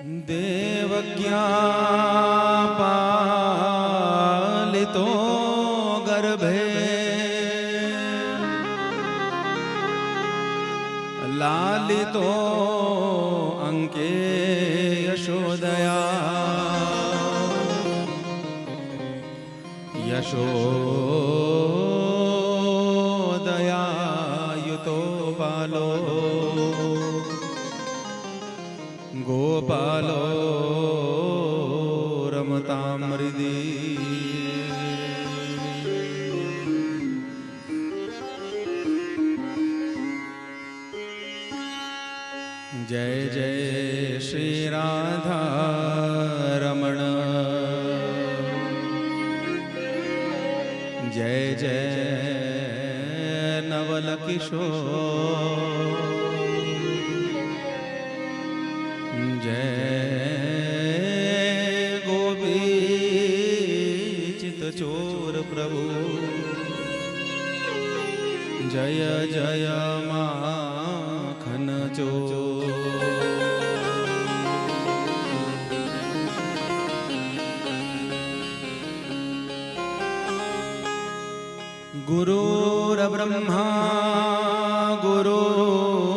देवज्ञा पालितो गर्भे लालितो अंके यशोदया यशोदया युतो बालो गोपालो रमतां हृदि। जय जय श्री राधा रमण, जय जय नवल किशोर, जय गोपीचित चोर प्रभु, जय जय माखन चोर। गुरुर्ब्रह्मा गुरुर्विष्णु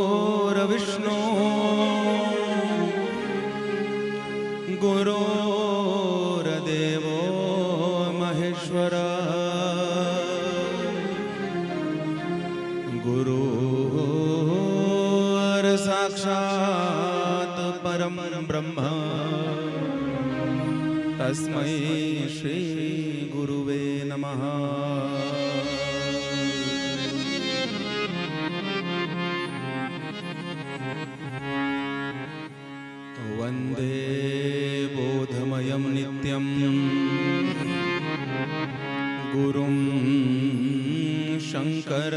गुरुर्देवो महेश्वर, गुरुर्साक्षात् परं ब्रह्म, तस्मै श्री गुरुवे नमः। वन्दे बोधमयं नित्यं गुरुं शङ्कररूपिणं,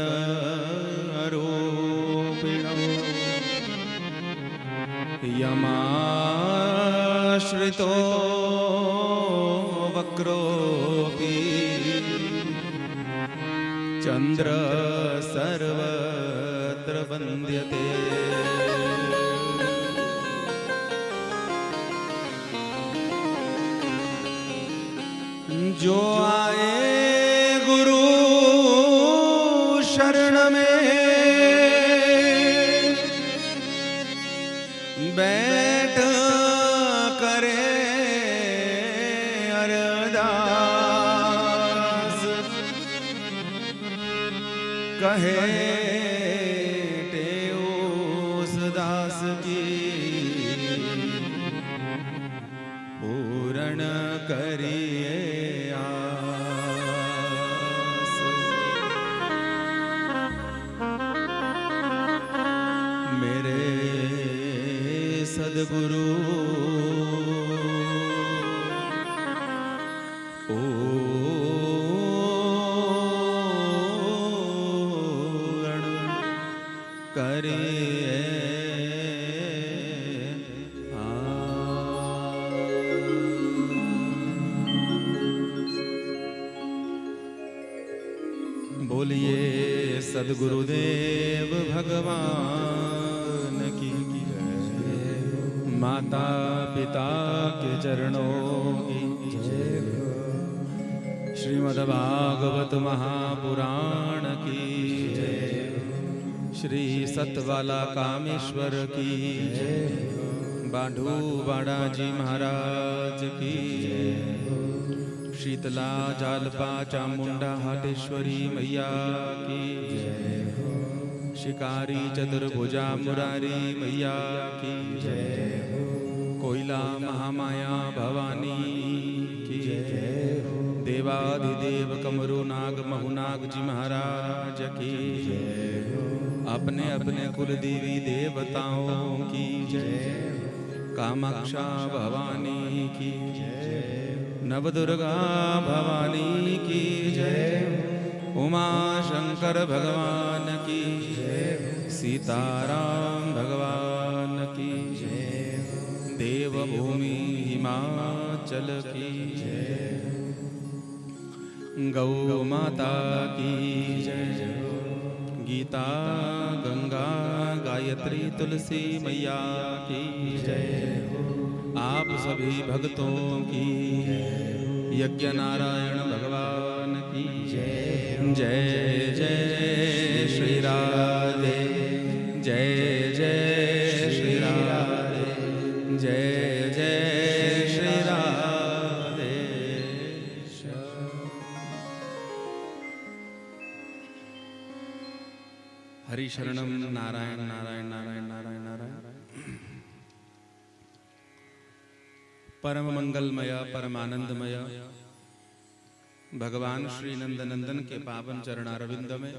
यमाश्रितो वक्रोऽपि चन्द्र सर्वत्र वन्द्यते। जो आए गुरु शरण में, बैठ करे अरदास, कहे उस दास की पूर्ण करिए आस। मेरे सद्गुरु पूर्ण करिए बोलिए सद्गुरुदेव भगवान की जय। माता पिता के चरणों की जय। श्रीमद्भागवत महापुराण की जय। श्री सतवाला कामेश्वर की जय। बांधू बाड़ाजी महाराज की जय। शीतला जालपा चामुंडा हाटेश्वरी मैया की जय। शिकारी चतुर्भुजा मुरारी मैया की जय। कोयला महामाया भवानी की जय। देवाधिदेव कमरू नाग महुनाग जी महाराज की जय। अपने अपने कुल देवी देवताओं की जय। कामाक्षा भवानी की जय। नवदुर्गा भवानी की जय। उमा शंकर भगवान की जय। सीताराम भगवान की जय। देवभूमि हिमाचल की जय। गौ माता की जय। गीता गंगा गायत्री तुलसी मैया की जय। आप सभी भक्तों की यज्ञ नारायण भगवान की जय जय जय श्री राधे जय जय श्री राधे जय जय श्री राधे। हरि शरणम नारायण नारायण नारायण नारायण नारायण। परम मंगलमय परमानंदमय भगवान श्री नंदनंदन के पावन चरणारविंद में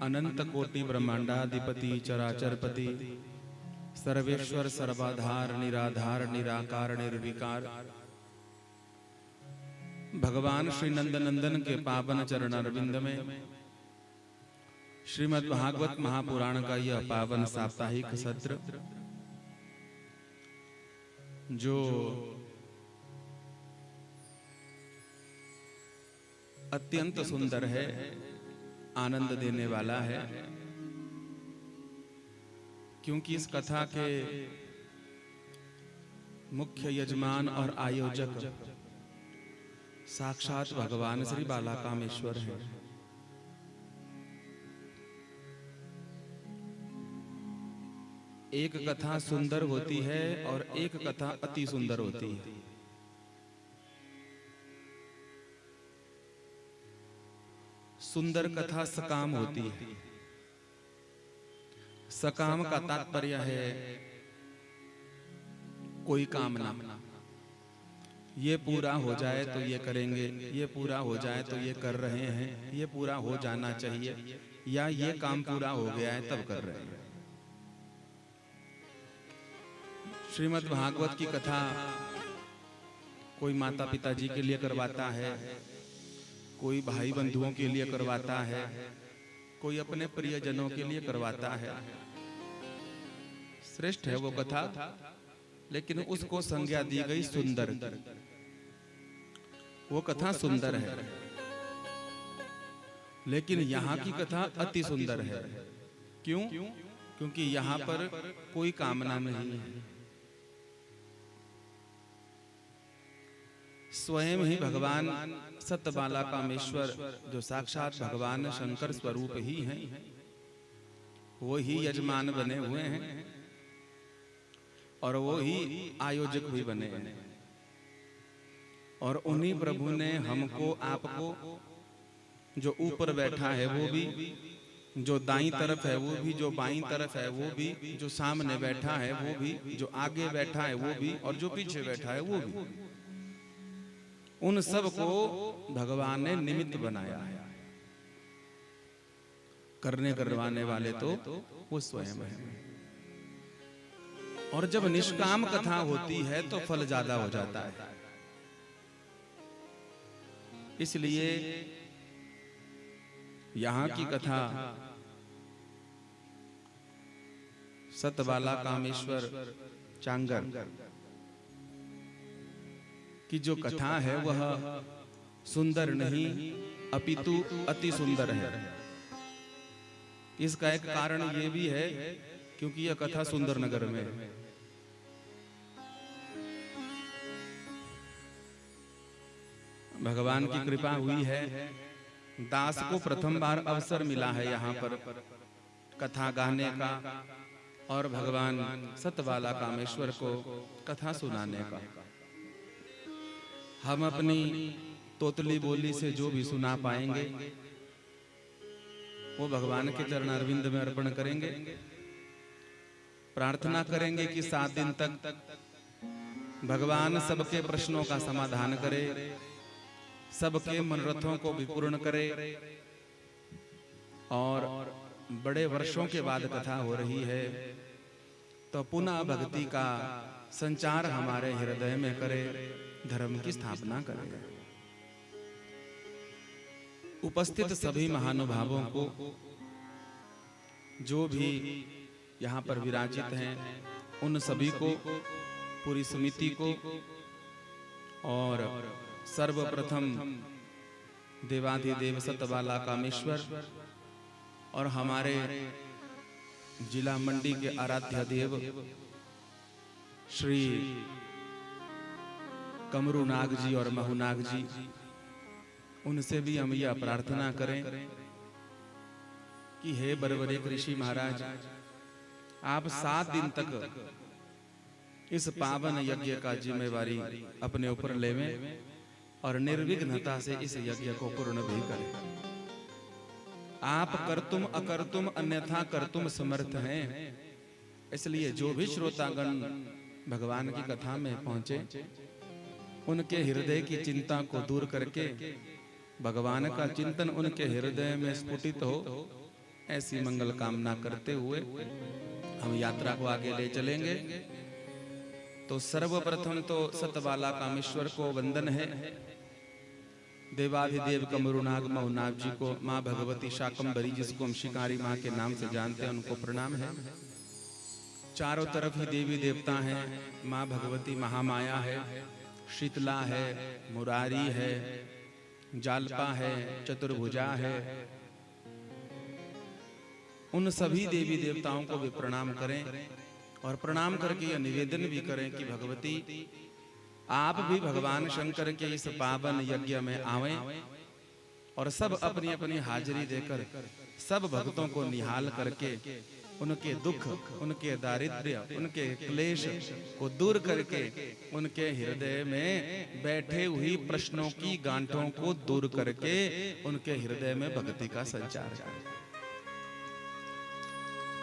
अनंत कोटि ब्रह्मांडाधिपति चराचरपति सर्वेश्वर सर्वाधार निराधार निराकार निर्विकार भगवान श्री नंदनंदन के पावन चरणारविंद में श्रीमद् भागवत महापुराण का यह पावन साप्ताहिक सत्र जो अत्यंत सुंदर है, आनंद देने वाला है, क्योंकि इस कथा के मुख्य यजमान और आयोजक साक्षात भगवान श्री बाला कामेश्वर हैं। एक कथा सुंदर होती है और एक कथा अति सुंदर होती है। सुंदर कथा सकाम होती है। सकाम का तात्पर्य है कोई कामना, ये पूरा हो जाए तो ये करेंगे, ये पूरा हो जाए तो ये कर रहे हैं, ये पूरा हो जाना चाहिए, या ये काम पूरा हो गया है तब कर रहे हैं। श्रीमद् भागवत की कथा कोई माता पिता जी के लिए करवाता है, कोई भाई बंधुओं के लिए करवाता है, कोई अपने प्रियजनों के लिए करवाता है। श्रेष्ठ है वो कथा, लेकिन उसको संज्ञा दी गई सुंदर। वो कथा सुंदर है, लेकिन यहाँ की कथा अति सुंदर है। क्यों? क्योंकि यहाँ पर कोई कामना नहीं है। स्वयं ही भगवान सतबाला कामेश्वर जो साक्षात भगवान शंकर स्वरूप ही हैं, वो ही यजमान बने हुए हैं और वो ही आयोजक भी बने हैं। और उन्हीं प्रभु ने हमको आपको, जो ऊपर बैठा है वो भी, जो दाईं तरफ है वो भी, जो बाईं तरफ है वो भी, जो सामने बैठा है वो भी, जो आगे बैठा है वो भी, और जो पीछे बैठा है वो भी, उन सब को भगवान ने निमित्त बनाया है। करने करवाने वाले तो वो स्वयं है। और जब निष्काम कथा होती है तो फल ज्यादा हो जाता है। इसलिए यहां की कथा सतबाला कामेश्वर चांगर की जो कथा है वह सुंदर नहीं अपितु अति सुंदर है। इसका एक कारण ये भी है क्योंकि यह कथा सुंदर नगर में है। भगवान की कृपा हुई है, दास को प्रथम बार अवसर मिला है यहाँ पर कथा गाने का और भगवान सतबाला कामेश्वर को कथा सुनाने का। हम अपनी तोतली बोली से जो भी सुना पाएंगे वो भगवान के चरणारविंद में अर्पण करेंगे। प्रार्थना करेंगे कि 7 दिन तक भगवान सबके प्रश्नों का समाधान करे, सबके मनोरथों को भी पूर्ण करे। और बड़े वर्षों के बाद कथा हो रही है तो पुनः भक्ति का संचार हमारे हृदय में करे, धर्म की स्थापना करे। उपस्थित सभी महानुभावों को, जो भी यहाँ पर विराजित हैं, उन सभी को, पूरी समिति को, और सर्वप्रथम देवाधिदेव सतबाला कामेश्वर और हमारे जिला मंडी के आराध्य देव श्री कमरूनाग जी और महुनाग जी, उनसे भी हम यह प्रार्थना करें कि हे बरबरीक ऋषि महाराज, आप 7 दिन तक इस पावन यज्ञ का जिम्मेवारी अपने ऊपर लेवें और निर्विघ्नता से इस यज्ञ को पूर्ण भी करें। आप कर्तुम अकर्तुम अन्यथा कर्तुम समर्थ हैं। इसलिए जो भी श्रोतागण भगवान की कथा में पहुंचे, उनके हृदय की चिंता को दूर करके भगवान का चिंतन उनके हृदय में स्फुटित हो, ऐसी मंगल कामना करते हुए हम यात्रा को आगे ले चलेंगे। तो सर्वप्रथम तो सतबाला कामेश्वर को वंदन है, देवाधिदेव कमरूनाग महुनाग जी को, माँ भगवती शाकंभरी जिसको हम शिकारी माँ के नाम से जानते हैं, उनको प्रणाम है। चारों तरफ ही देवी देवता हैं। माँ भगवती महामाया है, शीतला है, मुरारी है, जालपा है, चतुर्भुजा है। उन सभी देवी देवताओं को भी प्रणाम करें और प्रणाम करके यह निवेदन भी करें कि भगवती, आप भी भगवान शंकर के इस पावन यज्ञ में आवें और सब अपनी अपनी हाजिरी देकर सब भक्तों को निहाल करके उनके दुख, उनके दारिद्र्य, उनके क्लेश को दूर करके उनके हृदय में बैठे हुई प्रश्नों की गांठों को दूर करके उनके हृदय में भक्ति का संचार करें।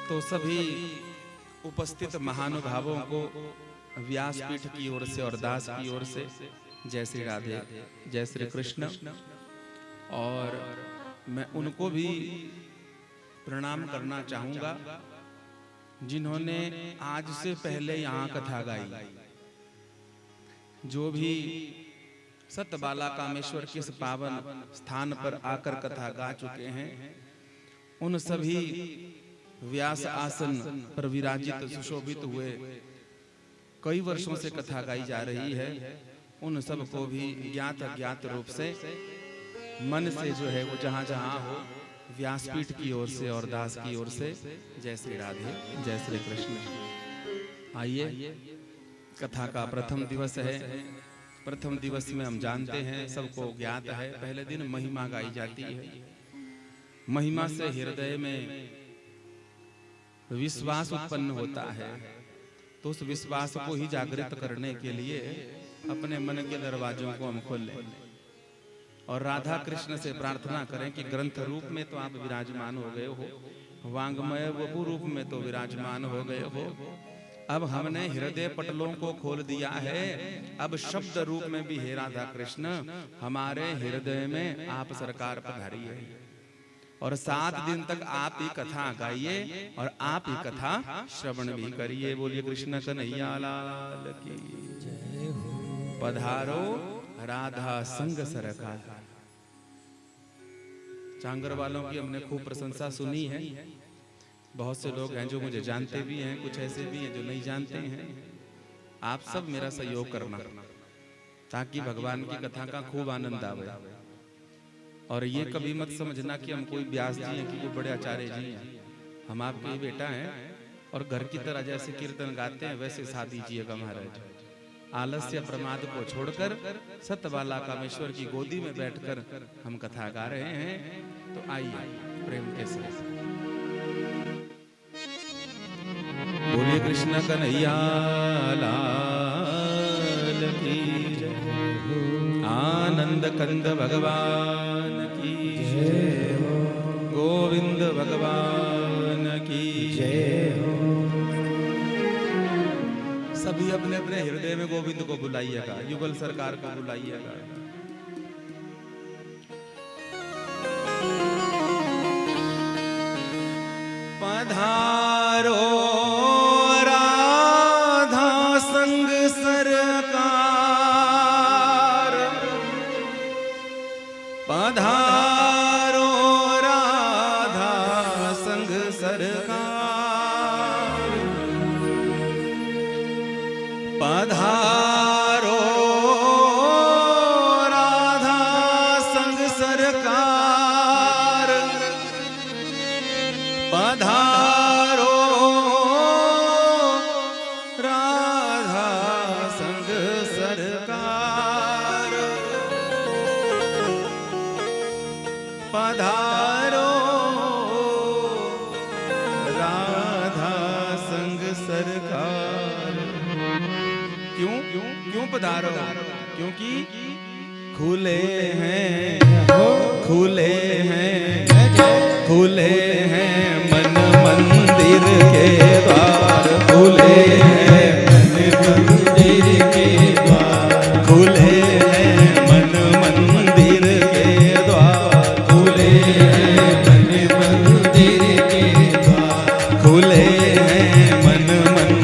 तो सभी उपस्थित महानुभावों को व्यासपीठ की ओर से और दास की ओर से जय श्री राधे, जय श्री कृष्ण। और मैं उनको भी प्रणाम करना चाहूंगा जिन्होंने आज से पहले यहाँ कथा गाई। जो भी सतबाला कामेश्वर के इस पावन स्थान पर आकर कथा गा चुके हैं, उन सभी व्यास आसन पर विराजित सुशोभित हुए कई वर्षों से कथा गाई जा रही है, उन सबको भी ज्ञात अज्ञात रूप से मन से जो है वो जहां जहां हो, व्यासपीठ की ओर से और दास की ओर से जय श्री राधे, जय श्री कृष्ण। आइए, कथा का प्रथम दिवस है। प्रथम दिवस में हम जानते हैं, सबको ज्ञात है, पहले दिन महिमा गाई जाती है। महिमा से हृदय में विश्वास उत्पन्न होता है, तो उस विश्वास को ही जागृत करने के लिए अपने मन के दरवाजों को हम खोल लें और राधा कृष्ण से प्रार्थना करें कि ग्रंथ रूप में तो आप विराजमान हो गए हो, वांग्मय वपु रूप में तो विराजमान हो गए हो, अब हमने हृदय पटलों को खोल दिया है, अब शब्द रूप में भी हे राधा कृष्ण हमारे हृदय में आप सरकार पधारिए और 7 दिन तक आप ही कथा गाइए और आप ही कथा श्रवण भी करिए। बोलिए कृष्ण कन्हैया लाल की जय हो। पधारो राधा संग सरकार। चांगर वालों की हमने खूब प्रशंसा सुनी है। बहुत से लोग हैं जो मुझे जानते भी हैं, कुछ ऐसे भी हैं जो नहीं जानते हैं। आप सब मेरा सहयोग करना ताकि भगवान की कथा का खूब आनंद आवे। और ये कभी मत समझना कि हम कोई व्यास जी हैं कि कोई बड़े आचार्य जी हैं। हम आपके ही बेटा हैं और घर की तरह जैसे कीर्तन गाते हैं वैसे साथ दीजिएगा महाराज। आलस्य प्रमाद को छोड़कर सतबाला कामेश्वर की गोदी में बैठकर हम कथा गा रहे हैं। तो आइए प्रेम के साथ बोलिए कृष्ण कन्हैया लाल की जय। आनंद कंद भगवान की जय हो। गोविंद भगवान की जय हो। सभी अपने अपने हृदय में गोविंद को बुलाइएगा, युगल सरकार को बुलाइएगा। पधारो राधा संग सरकार, पधारो राधा संग सरकार, पधारो राधा संग सरकार, पधारो पधारो राधा संग सरकार। क्यों क्यों पधारो? क्योंकि खुले हैं मन मंदिर के द्वार, खुले हैं मन मंदिर के द्वार, खुले हैं मन मंदिर के द्वार, खुले हैं मन मंदिर के द्वार, खुले हैं मन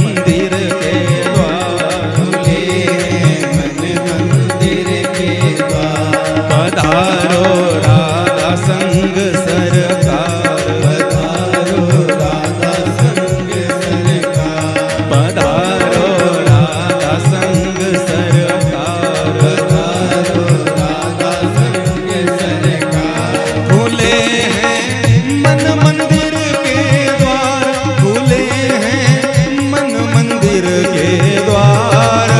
मंदिर के द्वार, खुले हैं मन मंदिर के द्वार। पधारो राधा संग सरकार, पधारो राधा संग सरकार, पधारो राधा संग सरकार, पधारो राधा संग सरकार। खुले हैं मन मंदिर के द्वार, खुले हैं मन मंदिर के द्वार,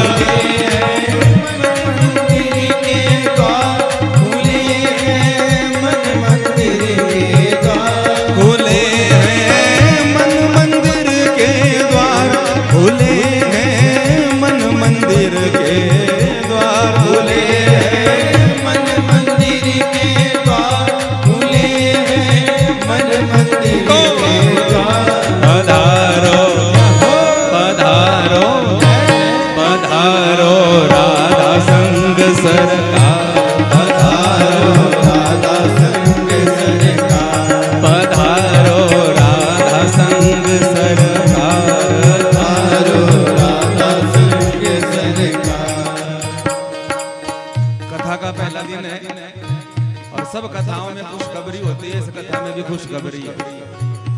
सब कथाओं में खुशखबरी होती है, इस कथा में भी खुशखबरी है।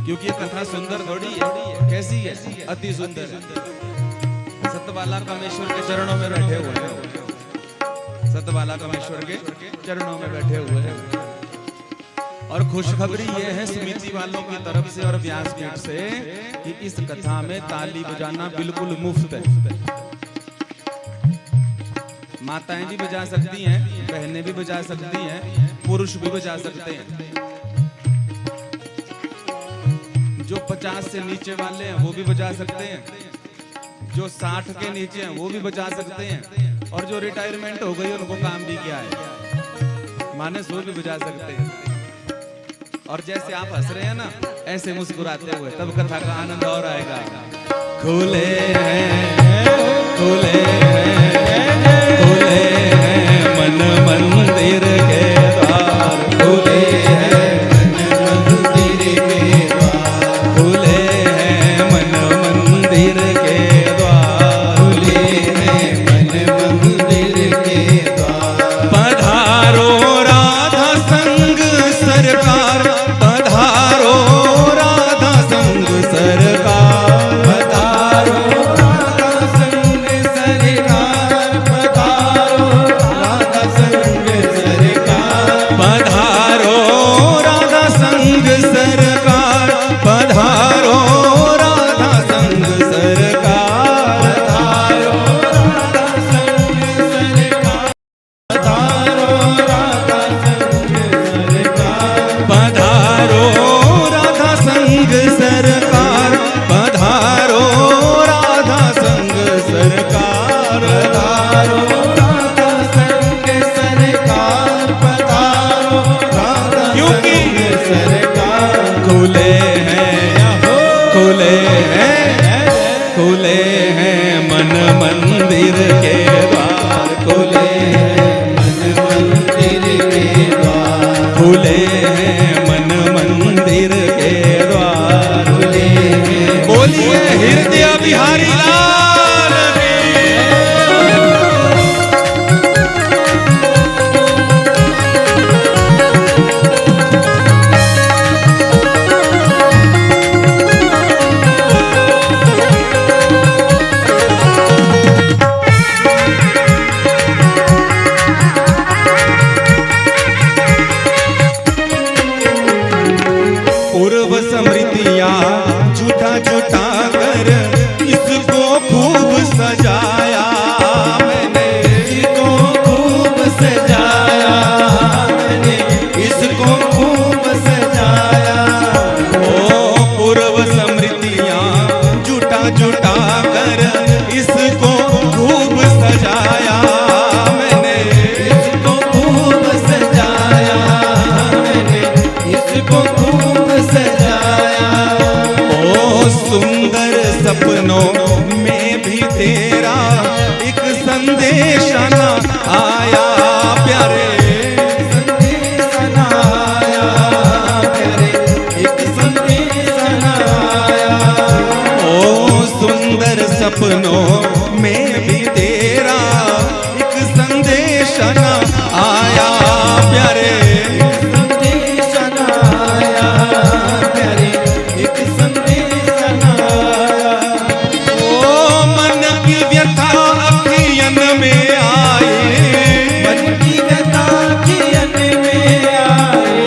क्योंकि ये कथा सुंदर थोड़ी है, कैसी है? अति सुंदर है। सतबाला कामेश्वर के चरणों में बैठे हुए हैं, सतबाला कामेश्वर के चरणों में बैठे हुए हैं। और खुशखबरी ये है समिति वालों की तरफ से और व्यासपीठ से कि इस कथा में ताली बजाना बिल्कुल मुफ्त है। माताएं भी बजा सकती हैं, बहनें भी बजा सकती हैं, पुरुष भी बजा सकते हैं। जो 50 से नीचे वाले हैं वो भी बजा सकते हैं, जो 60 के नीचे हैं वो भी बजा सकते हैं, और जो रिटायरमेंट हो गई उनको काम भी क्या है, मानस वो भी बजा सकते हैं। और जैसे आप हंस रहे हैं ना, ऐसे मुस्कुराते हुए, तब कथा का आनंद और आएगा। खुले हैं, खुले हैं, खुले हैं मन मंदिर के द्वार, खुले हैं मन मंदिर के द्वार, खुले हैं मन मंदिर के द्वार, खुले हैं मन मंदिर के द्वार। पधारो राधा संग सरकार, पधारो राधा संग सरकार, पधारो राधा संग सरकार, पधारो राधा संग सरकार, पधारो राधा संग सरकार, पधारो राधा संग सरकार, पधारो राधा संग सरकार, पधारो राधा संग सरकार, पधारो राधा संग सरकार, पधारो राधा संग सरकार, पधारो राधा संग सरकार, पधारो राधा संग सरकार। खुले हैं, खुले हैं, खुले हैं मन मंदिर के द्वार, खुले हैं मन मंदिर के द्वार, खुले हैं मन मंदिर के द्वार, खुले हैं। बोलिए हृदय बिहारी लाल की। पूर्व स्मृतियाँ जुटा जुटा कर इसको सपनों में भी तेरा एक संदेश न आया प्यारे, संदेश न आया प्यारे, एक संदेश न आया। ओ मन की व्यथा अखियन में आए, मन की व्यथा अखियन में आए,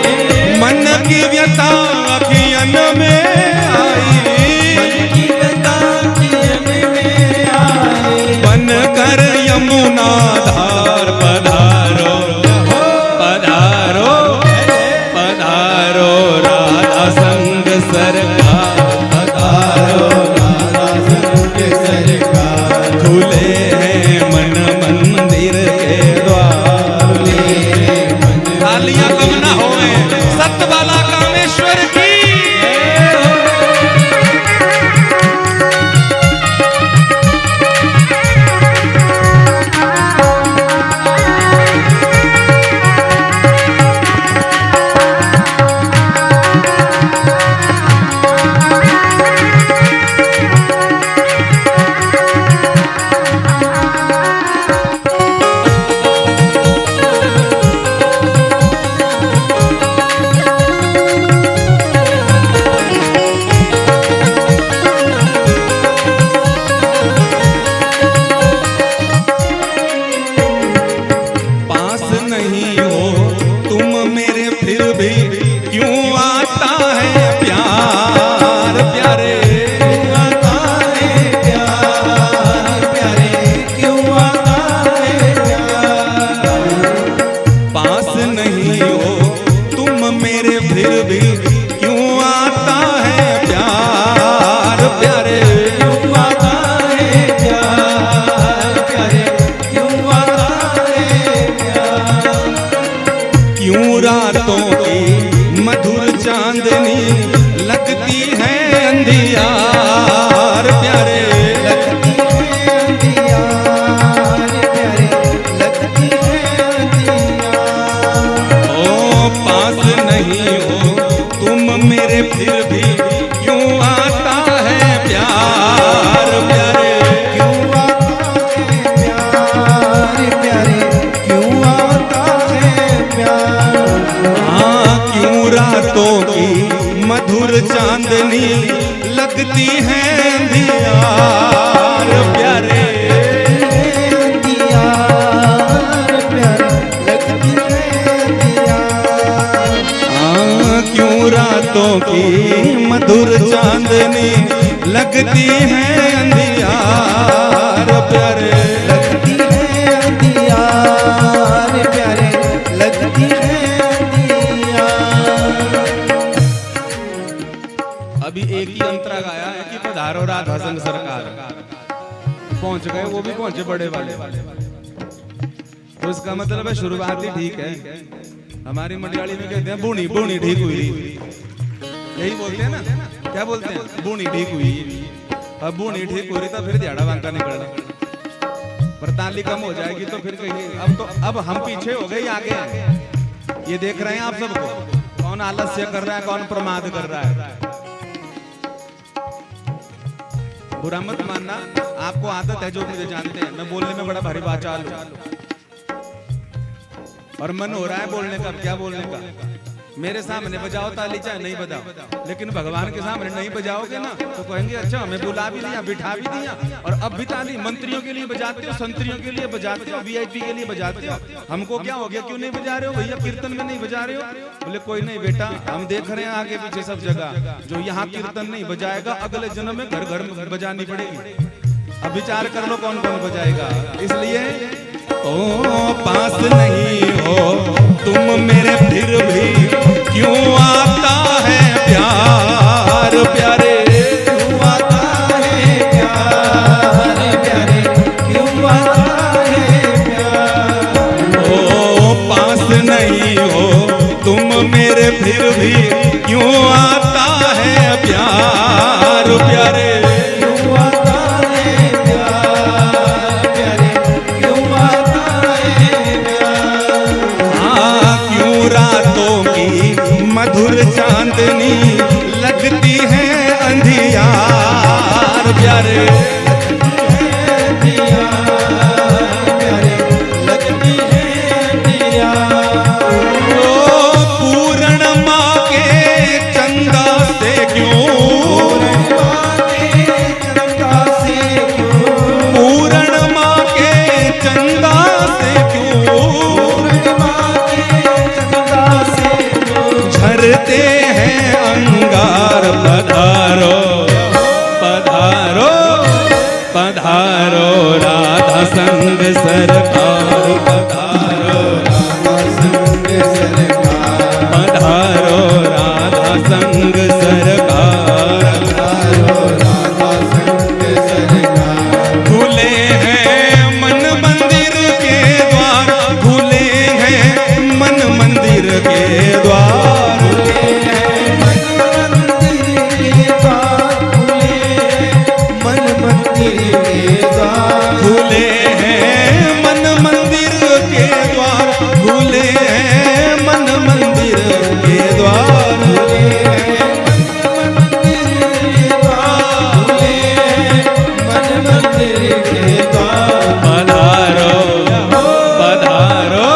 मन की व्यथा अखियन में आई, मन की व्यथा अखियन में आए। बन कर यमुना धार पधारो, पधारो पधारो राधा संग सरकार, पधारो राधा संग सरकार, खुले हैं मन मंदिर के द्वार। तालियां कम ना होए सतबाला कामेश्वर की। पास नहीं हो तुम मेरे फिर भी क्यों आता है प्यार प्यारे, आता है प्यार प्यारे, क्यों आता है प्यार। पास नहीं हो तुम मेरे फिर भी क्यों आता है प्यार प्यारे, क्यों आता है प्यार प्यारे, क्यों आता है प्यार। क्यों रातों की मधुर चांदनी लगती है अंधियार प्यारे, लगती है अंधियार प्यारे, लगती है अंधियार। ओ पास नहीं हो तुम मेरे फिर भी क्यों आता है प्यार प्यारे, क्यों आता है प्यार प्यारे, क्यों आता है प्यार। हाँ क्यों रातों की मधुर चांदनी लगती है अंधियार प्यारे, अंधियार प्यारे, लगती है अंधियार। हाँ क्यों रातों की मधुर चांदनी लगती है अंधियार प्यारे, लगती है अंधियार प्यारे, लगती है अंधियार। अभी एक ही अंतरा गाया है कि पधारो राधा संग सरकार, पहुंच गए, वो भी पहुंचे बड़े वाले। तो इसका मतलब है शुरुआत ही ठीक है। हमारी मलयाली में कहते हैं बूढ़ी बूढ़ी ठीक हुई, यही बोलते हैं ना, क्या बोलते हैं बूढ़ी ठीक हुई। अब बूढ़ी ठीक हो रही तो फिर झाड़ा वांका निकलना, पर ताली कम हो जाएगी तो फिर कहीं अब हम पीछे हो गए, आगे हैं। ये देख रहे हैं आप सबको, कौन आलस्य कर रहा है, कौन प्रमाद कर रहा है। बुरा मत मानना, आपको आदत है जो मुझे जानते हैं, मैं बोलने में बड़ा भारी वाचाल हूं और मन हो रहा है बोलने का। क्या बोलने का? मेरे सामने बजाओ ताली चाहे नहीं बजाओ, लेकिन भगवान के सामने नहीं बजाओगे ना तो कहेंगे अच्छा हमें बुला भी दिया, बिठा भी दिया, और अब भी ताली मंत्रियों के लिए बजाते हो, संतरियों के लिए बजाते हो, वीआईपी के लिए बजाते हो, हमको क्या हो गया, क्यों नहीं बजा रहे हो भैया, कीर्तन में नहीं बजा रहे हो? बोले कोई नहीं बेटा, हम देख रहे हैं आगे पीछे सब जगह, जो यहाँ कीर्तन नहीं बजाएगा अगले जन्म में घर घर में बजानी पड़ेगी। अब विचार कर लो कौन कौन बजाएगा। इसलिए ओ पास नहीं हो तुम मेरे फिर भी क्यों आता है प्यार प्यारे, क्यों आता है प्यार प्यारे, क्यों आता है प्यार। ओ पास नहीं हो तुम मेरे फिर भी क्यों आता है प्यार प्यारे, क्यों आता है प्यार प्यारे, क्यों आता है प्यार। हाँ क्यों रातों की मधुर चांदनी लगती है अंधियार प्यारे, लगती है संग सरकार पधारो, राधा संग सरकार पधारो राधा संग सरकार, पधारो राधा संग सरकार। खुले हैं मन मंदिर के द्वार, खुले हैं मन मंदिर के द्वार, खुले हैं मन मंदिर के द्वार, खुले हैं मन मंदिर के द्वार, खुले हैं मन मंदिर के द्वार, खुले हैं मन मंदिर के द्वार, खुले हैं मन मंदिर के द्वार, खुले हैं मन मंदिर के द्वार। पधारो पधारो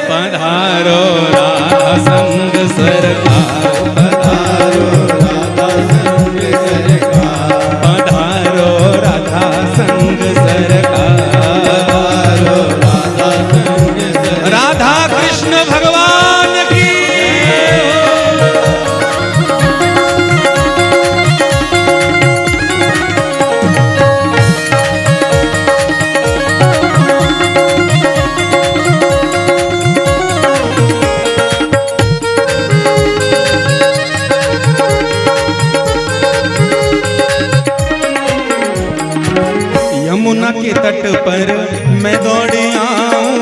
पधारो राधा संग सरकार, पधारो राधा संग सरकार, पधारो राधा संग सरकार, पधारो राधा संग सरकार। राधा कृष्ण भगवान की। यमुना के तट पर मैं दौड़ी आऊं,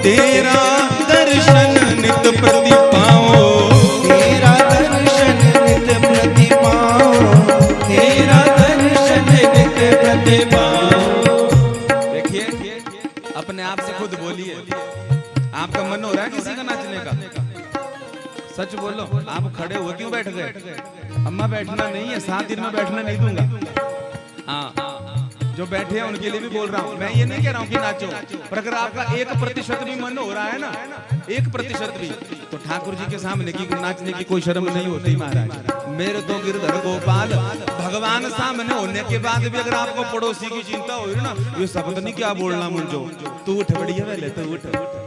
तेरा दर्शन नित प्रति पाऊं, तेरा दर्शन नित प्रति पाऊं, तेरा दर्शन नित प्रति पाऊं। देखिए अपने आप से खुद बोलिए, आपका मन हो रहा है किसी का नाचने का? सच बोलो, आप खड़े हो क्यों बैठ गए? अम्मा बैठना नहीं है, 7 दिन में बैठना नहीं दूंगा। हाँ, जो बैठे हैं उनके लिए भी बोल रहा हूँ, मैं ये नहीं कह रहा हूँ कि नाचो, पर अगर आपका 1% भी मन हो रहा है ना, 1% भी, तो ठाकुर जी के सामने की नाचने की कोई शर्म नहीं होती महाराज। मेरे तो गिरधर गोपाल भगवान सामने होने के बाद भी अगर आपको पड़ोसी की चिंता हो रही ना, ये शब्द नहीं क्या बोलना मुझो, तू उठ बढ़िया पहले तू उठ।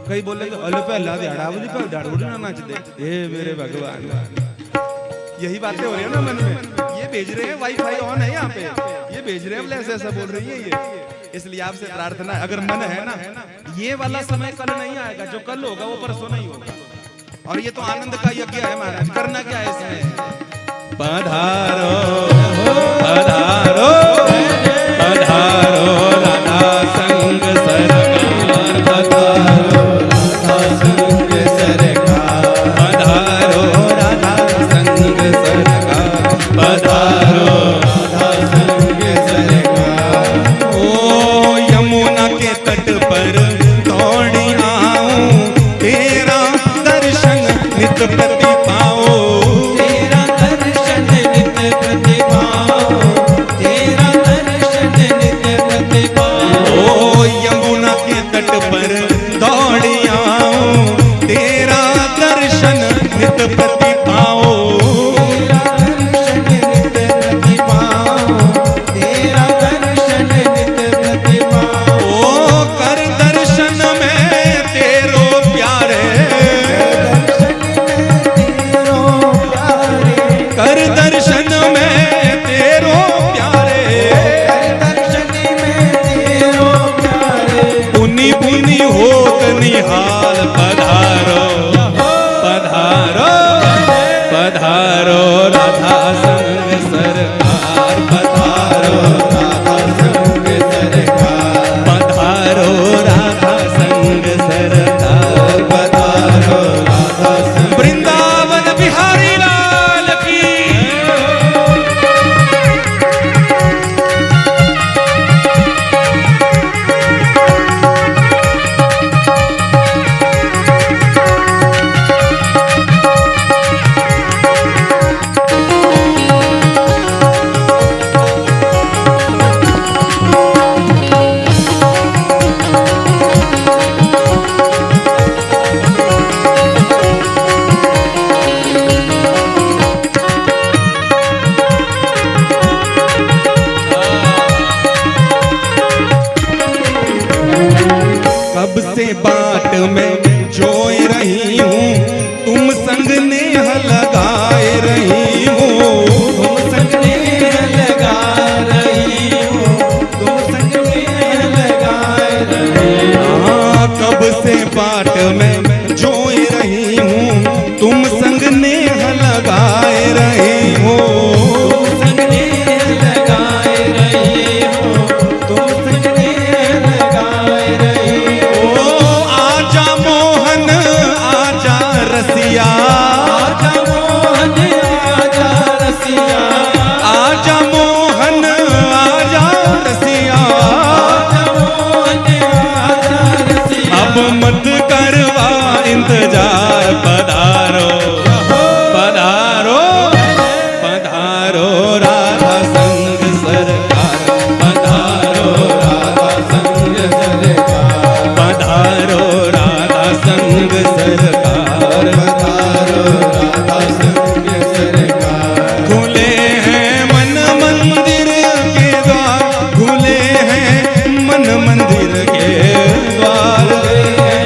कई बोले अले पहला दिहाड़ा मुझे पर झाड़ू ना नाच दे, हे मेरे भगवान। यही बातें हो रही है ना मन में, ये भेज रहे हैं, वाईफाई ऑन है यहाँ पे, ये भेज रहे हैं, ऐसा बोल रही है ये। इसलिए आपसे प्रार्थना है, अगर मन है ना, ये वाला समय कल नहीं आएगा, जो कल होगा वो परसों नहीं होगा। और ये तो आनंद का यज्ञ है महाराज, करना क्या है इसमें? पधारो पधारो पधारो राधा संग सरकार, पधारो राधा संग सरकार, पधारो राधा संग सरकार, पधारो राधा संग सरकार। ओ यमुना के तट पर दौड़ी आऊं, तेरा दर्शन नित प्रति पाऊं, तेरा दर्शन नित प्रति पाऊं, तेरा दर्शन नित प्रति पाऊं। ओ यमुना के तट पर दौड़ी आऊं, तेरा दर्शन नित प्रति पाऊं, तेरा दर्शन नित प्रति पाऊं, तेरा दर्शन नित प्रति पाऊं। ओ कर दर्शन में तेरो प्यारे, कर दर्शन में तेरो प्यारे, कर दर्शन में तेरो प्यारे, कर दर्शन में तेरो प्यारे। पुनि पुनि होत निहाल, पधारो पधारो नेह लगाए रही हो, संग नेह लगाए रही हो, तुम संग नेह लगाए रही हो। आजा मोहन आजा रसिया, आजा मोहन आजा रसिया, आजा मोहन आजा रसिया, आजा मोहन आजा रसिया। अब मत करवा इंतजार, पधारो पधारो पधारो राधा संग सरकार, पधारो राधा संग सरकार, पधारो राधा संग सरकार, पधारो राधा संग सरकार। खुले हैं मन मंदिर के द्वार, खुले हैं मन मंदिर के द्वार, खुले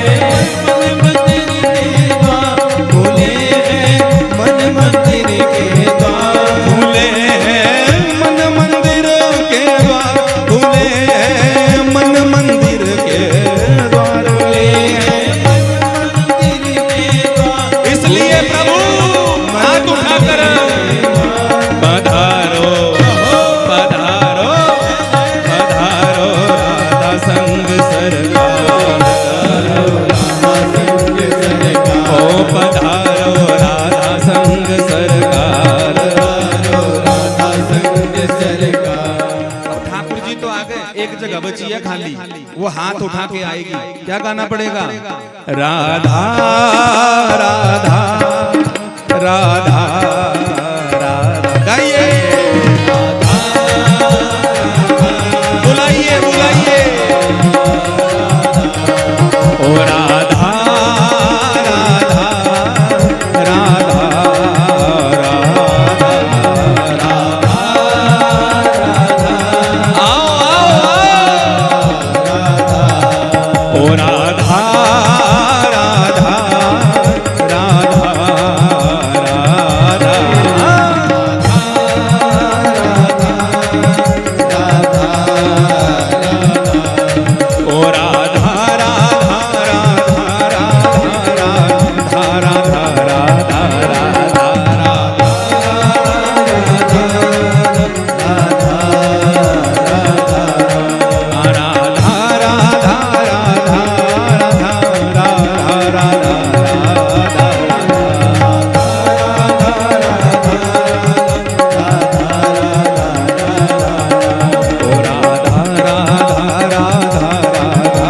हैं मन मंदिर के द्वार, खुले हैं मन मंदिर के द्वार, खुले हैं मन मंदिर के द्वार, खुले हैं मन मंदिर के द्वार। इसलिए प्रभु हाथ उठाकर पधारो पधारो पधारो राधा संग सरकार, ओ पधारो राधा संग सरकार। अब ठाकुर जी तो आ गए, एक जगह बची है खाली, वो हाथ उठा के आएगी। क्या गाना पड़ेगा? राधा राधा राधा राधा, गाइए बुलाइए बुलाइए, ओ राधा राधा राधा राधा राधा, आओ आओ ओ राधा राधा राधा राधा, ओ राधा राधा राधा राधा राधा राधा राधा राधा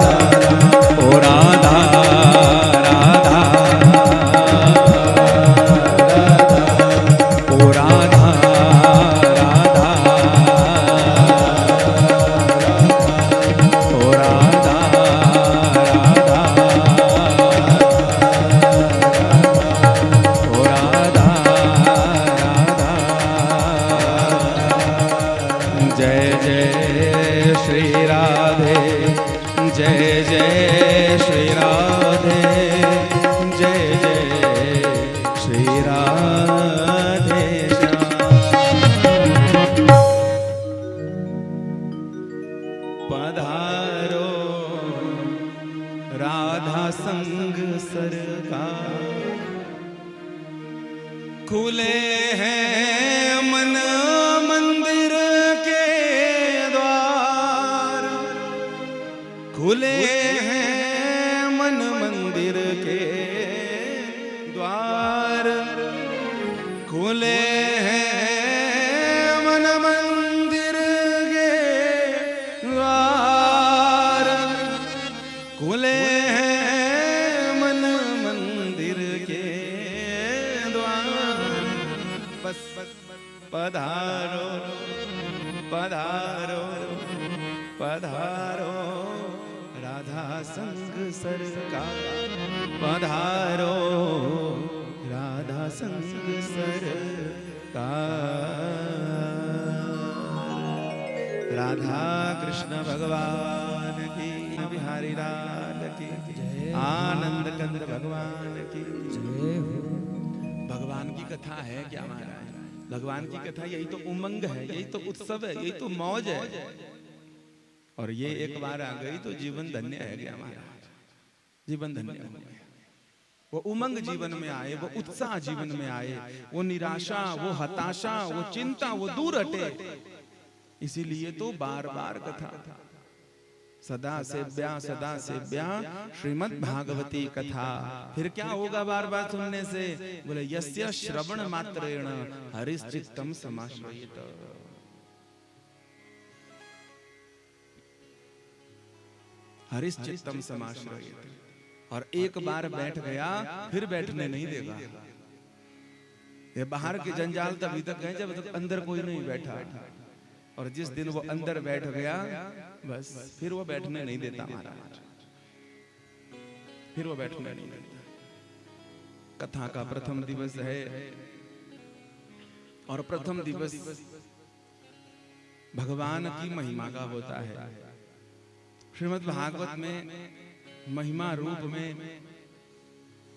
राधा राधा राधा खुले हैं मन मंदिर के द्वार, खुले हैं मन मंदिर के द्वार, खुले हैं मन मंदिर के द्वार, खुले हैं मन मंदिर के द्वार। बस पधारो पधारो पधारो राधा संग सरकार, पधारो राधा संग सरकार। राधा कृष्ण भगवान की, बिहारी लाल की जय, आनंद कंद भगवान की जय हो। भगवान की कथा है क्या महाराज? भगवान की कथा यही तो उमंग है, यही तो उत्सव है, यही तो मौज है। और ये एक बार आ गई तो जीवन धन्य है गया महाराज, जीवन धन्य हो गया। वो उमंग जीवन में आए, वो उत्साह जीवन में आए, वो निराशा, वो हताशा, वो चिंता, वो दूर हटे। इसीलिए तो बार बार कथा, सदा सेव्या श्रीमद् भागवती कथा। फिर क्या होगा बार बार सुनने से? बोले यस्य श्रवण मात्रेण हरिश्चित्तम समाश्रयेत। हरिश्चित्तम समाश्रयेत। और एक बार बैठ गया फिर बैठने नहीं देगा। ये बाहर के जंजाल तभी तक है जब तक अंदर कोई नहीं बैठा, और जिस दिन वो अंदर बैठ गया बस फिर वो बैठने नहीं देता महाराज, फिर वो बैठने नहीं देता। कथा का प्रथम दिवस है और प्रथम दिवस भगवान की महिमा का होता है। श्रीमद् भागवत में महिमा रूप में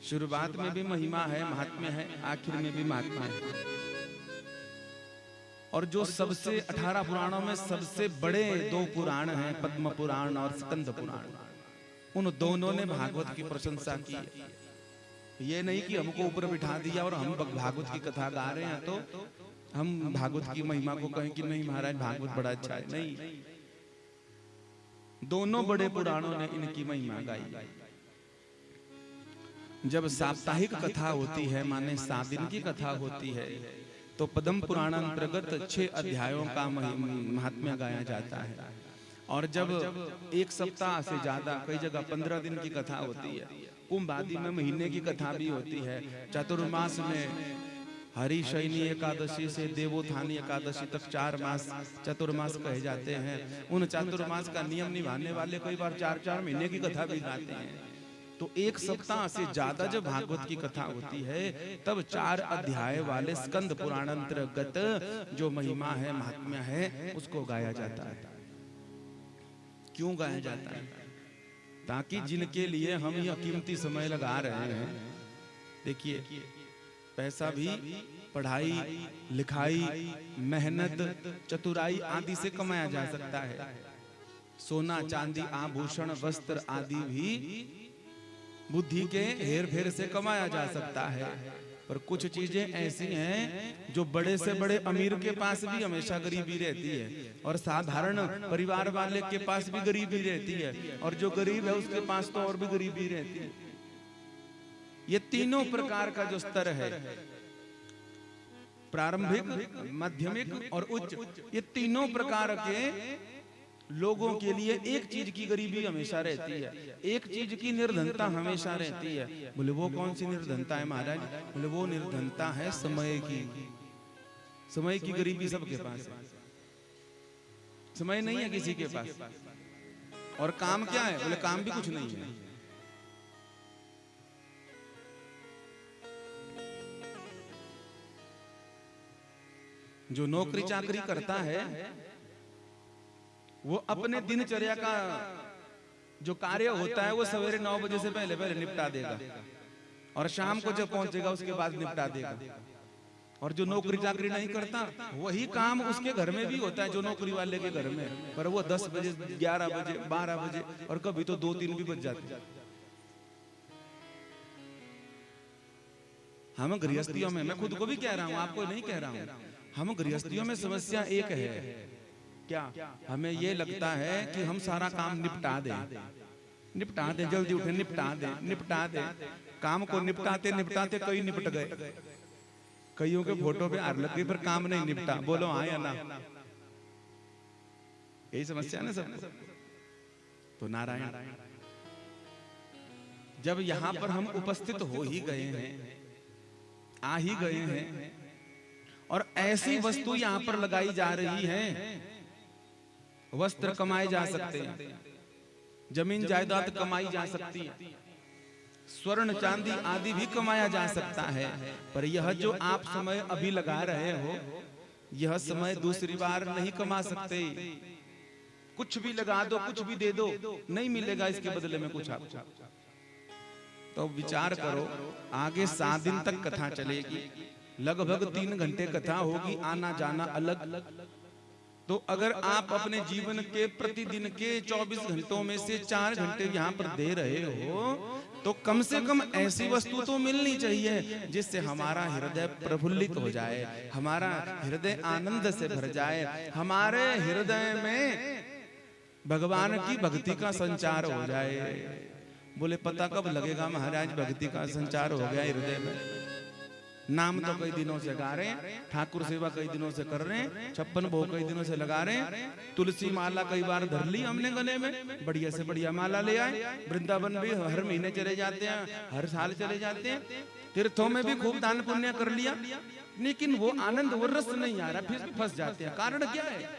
शुरुआत में भी महिमा है, महात्म्य है, आखिर में भी महात्मा है। और जो सबसे 18 पुराणों में सबसे बड़े 2 पुराण हैं, पद्म पुराण और स्कंद पुराण, उन दोनों ने भागवत की प्रशंसा की। ये नहीं कि हमको ऊपर बिठा दिया और हम भागवत की कथा गा रहे हैं तो हम भागवत की महिमा को कहें कि नहीं महाराज भागवत बड़ा अच्छा है। नहीं, दोनों बड़े पुराणों ने इनकी महिमा गाई। जब साप्ताहिक कथा होती है, माने 7 दिन की कथा होती है, तो पद्म पुराण अंतर्गत 6 अध्यायों का महात्म्य गाया जाता है। और जब 1 सप्ताह से ज्यादा, कई जगह 15 दिन की कथा होती है, कुंभ आदि में महीने की कथा भी होती है, चातुर्मास में हरिशयनी एकादशी से देवोत्थानी एकादशी तक 4 मास चातुर्मास कहे जाते हैं। उन चातुर्मास का नियम निभाने वाले कई बार 4-4 महीने की कथा भी गाते हैं। तो 1 सप्ताह से ज्यादा जब भागवत की कथा होती है तब 4 अध्याय वाले स्कंद पुराण अंतर्गत जो महिमा है, महात्म्य है, उसको गाया जाता है। क्यों गाया जाता है? ताकि जिनके लिए हम यह कीमती समय लगा रहे हैं, देखिए पैसा भी पढ़ाई लिखाई, मेहनत, चतुराई आदि से कमाया जा सकता है। सोना चांदी आभूषण वस्त्र आदि भी बुद्धि के हेर फेर से कमाया जा सकता है। पर कुछ चीजें ऐसी हैं जो बड़े से बड़े अमीर के पास भी हमेशा गरीबी रहती है, और साधारण परिवार वाले के पास भी गरीबी रहती है, और जो गरीब है उसके पास तो और भी गरीबी रहती है। ये तीनों प्रकार का जो स्तर है, प्रारंभिक, माध्यमिक और उच्च, ये तीनों प्रकार के लोगों के लिए एक चीज की गरीबी हमेशा रहती है, एक चीज की निर्धनता हमेशा रहती है। बोले वो कौन सी निर्धनता है महाराज? बोले वो निर्धनता है समय की। समय की गरीबी सबके पास है, समय नहीं है किसी के पास। और काम क्या है? बोले काम भी कुछ नहीं है। जो नौकरी चाकरी करता है वो अपने दिनचर्या का जो कार्य होता है वो सवेरे 9 बजे से पहले निपटा देगा, और शाम को जब पहुंचेगा उसके बाद निपटा देगा। और जो नौकरी चाकरी नहीं करता वही काम उसके घर में भी होता है, जो नौकरी वाले के घर में, पर वो 10 बजे 11 बजे 12 बजे और कभी तो 2-3 भी बज जाते हैं। हम गृहस्थियों में, मैं खुद को भी कह रहा हूं, आपको नहीं कह रहा हूं, हम गृहस्थियों में समस्या एक है, क्या? हमें ये लगता है कि हम सारा काम निपटा दें, जल्दी उठे निपटा दें। काम को निपटाते निपटाते कई निपट गए, कईयों के फोटो पे आग लग गई, पर काम नहीं निपटा। बोलो हाँ या ना? यही समस्या ना सब। तो नारायण, जब यहां पर हम उपस्थित हो ही गए हैं, आ ही गए हैं, और ऐसी वस्तु यहां पर लगाई जा रही है, वस्त्र कमाए जा सकते हैं, जमीन जायदाद कमाई जा सकती है, स्वर्ण चांदी आदि भी कमाया जा सकता है। पर यह जो आप समय अभी लगा रहे हो, यह समय दूसरी बार नहीं कमा सकते। कुछ भी लगा दो, कुछ भी दे दो, नहीं मिलेगा इसके बदले में कुछ आपको। तो विचार करो, आगे 7 दिन तक कथा चलेगी, लगभग 3 घंटे कथा होगी, आना जाना अलग, तो अगर आप अपने जीवन के प्रतिदिन के 24 घंटों में से 4 घंटे यहाँ पर दे रहे हो, तो कम से कम ऐसी वस्तु तो मिलनी चाहिए जिससे हमारा हृदय प्रफुल्लित हो जाए, हमारा हृदय आनंद से भर जाए, हमारे हृदय में भगवान की भक्ति का संचार हो जाए। बोले पता कब लगेगा महाराज भक्ति का संचार हो गया हृदय में? नाम तो कई दिनों से गा रहे हैं, ठाकुर सेवा कई दिनों से कर रहे हैं, 56 भोग कई दिनों से लगा रहे हैं, तुलसी माला कई बार धर ली हमने गले में, बढ़िया से बढ़िया माला ले आए, वृंदावन भी हर महीने चले जाते हैं, हर साल चले जाते हैं, तीर्थों में भी खूब दान पुण्य कर लिया, लेकिन वो आनंद वो रस नहीं आ रहा, फिर भी फंस जाते हैं। कारण क्या है?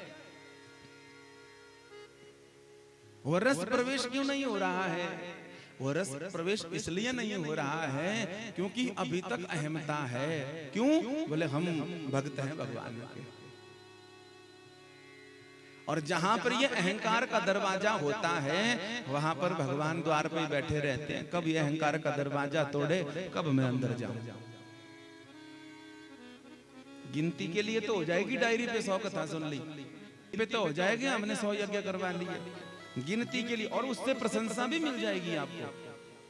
वो रस प्रवेश क्यों नहीं हो रहा है? वो रस प्रवेश इसलिए नहीं हो रहा है क्योंकि अभी तक अहमता है। क्यों? बोले हम भक्त हैं भगवान के, और जहां पर ये अहंकार का दरवाजा होता है वहां पर भगवान द्वार पे बैठे रहते हैं। कब ये अहंकार का दरवाजा तोड़े, कब मैं अंदर जाऊं। गिनती के लिए तो हो जाएगी डायरी पे 100 कथा सुन ली, पे तो हो जाएगी हमने 100 यज्ञ करवा लिए, गिनती के लिए, और उससे प्रशंसा भी मिल जाएगी आपको।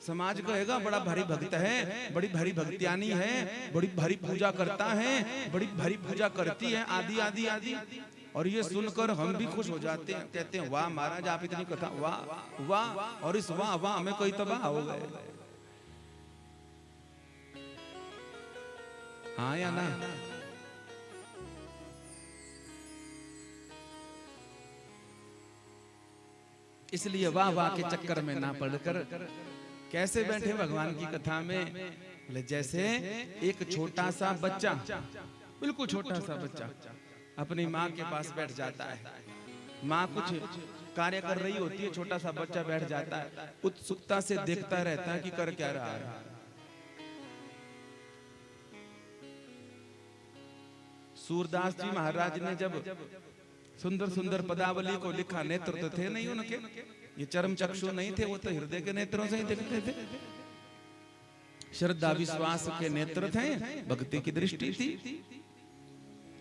समाज कहेगा बड़ा भारी भक्त है, बड़ी भारी भक्तियानी है, बड़ी भारी पूजा करता है, बड़ी भारी पूजा करती है, आदि आदि आदि। और ये सुनकर हम भी खुश हो जाते हैं, कहते हैं वाह महाराज आप इतनी कथा, वाह वाह, और इस वाह वाह में कोई तबाह हो गए। हाँ या ना? इसलिए वाह वाह के चक्कर में ना पड़कर कैसे बैठे भगवान की कथा में? बोले जैसे एक छोटा सा बच्चा, बिल्कुल छोटा सा बच्चा अपनी माँ के पास बैठ जाता है, माँ कुछ कार्य कर रही होती है, छोटा सा बच्चा बैठ जाता है, उत्सुकता से देखता रहता है कि कर क्या रहा है। सूरदास जी महाराज ने जब सुंदर सुंदर पदावली को लिखा, नेत्र तो थे नहीं उनके, ये चरम चक्षु नहीं थे, वो तो हृदय के नेत्रों से ही देखते थे, श्रद्धा विश्वास के नेत्र थे, भक्ति की दृष्टि थी।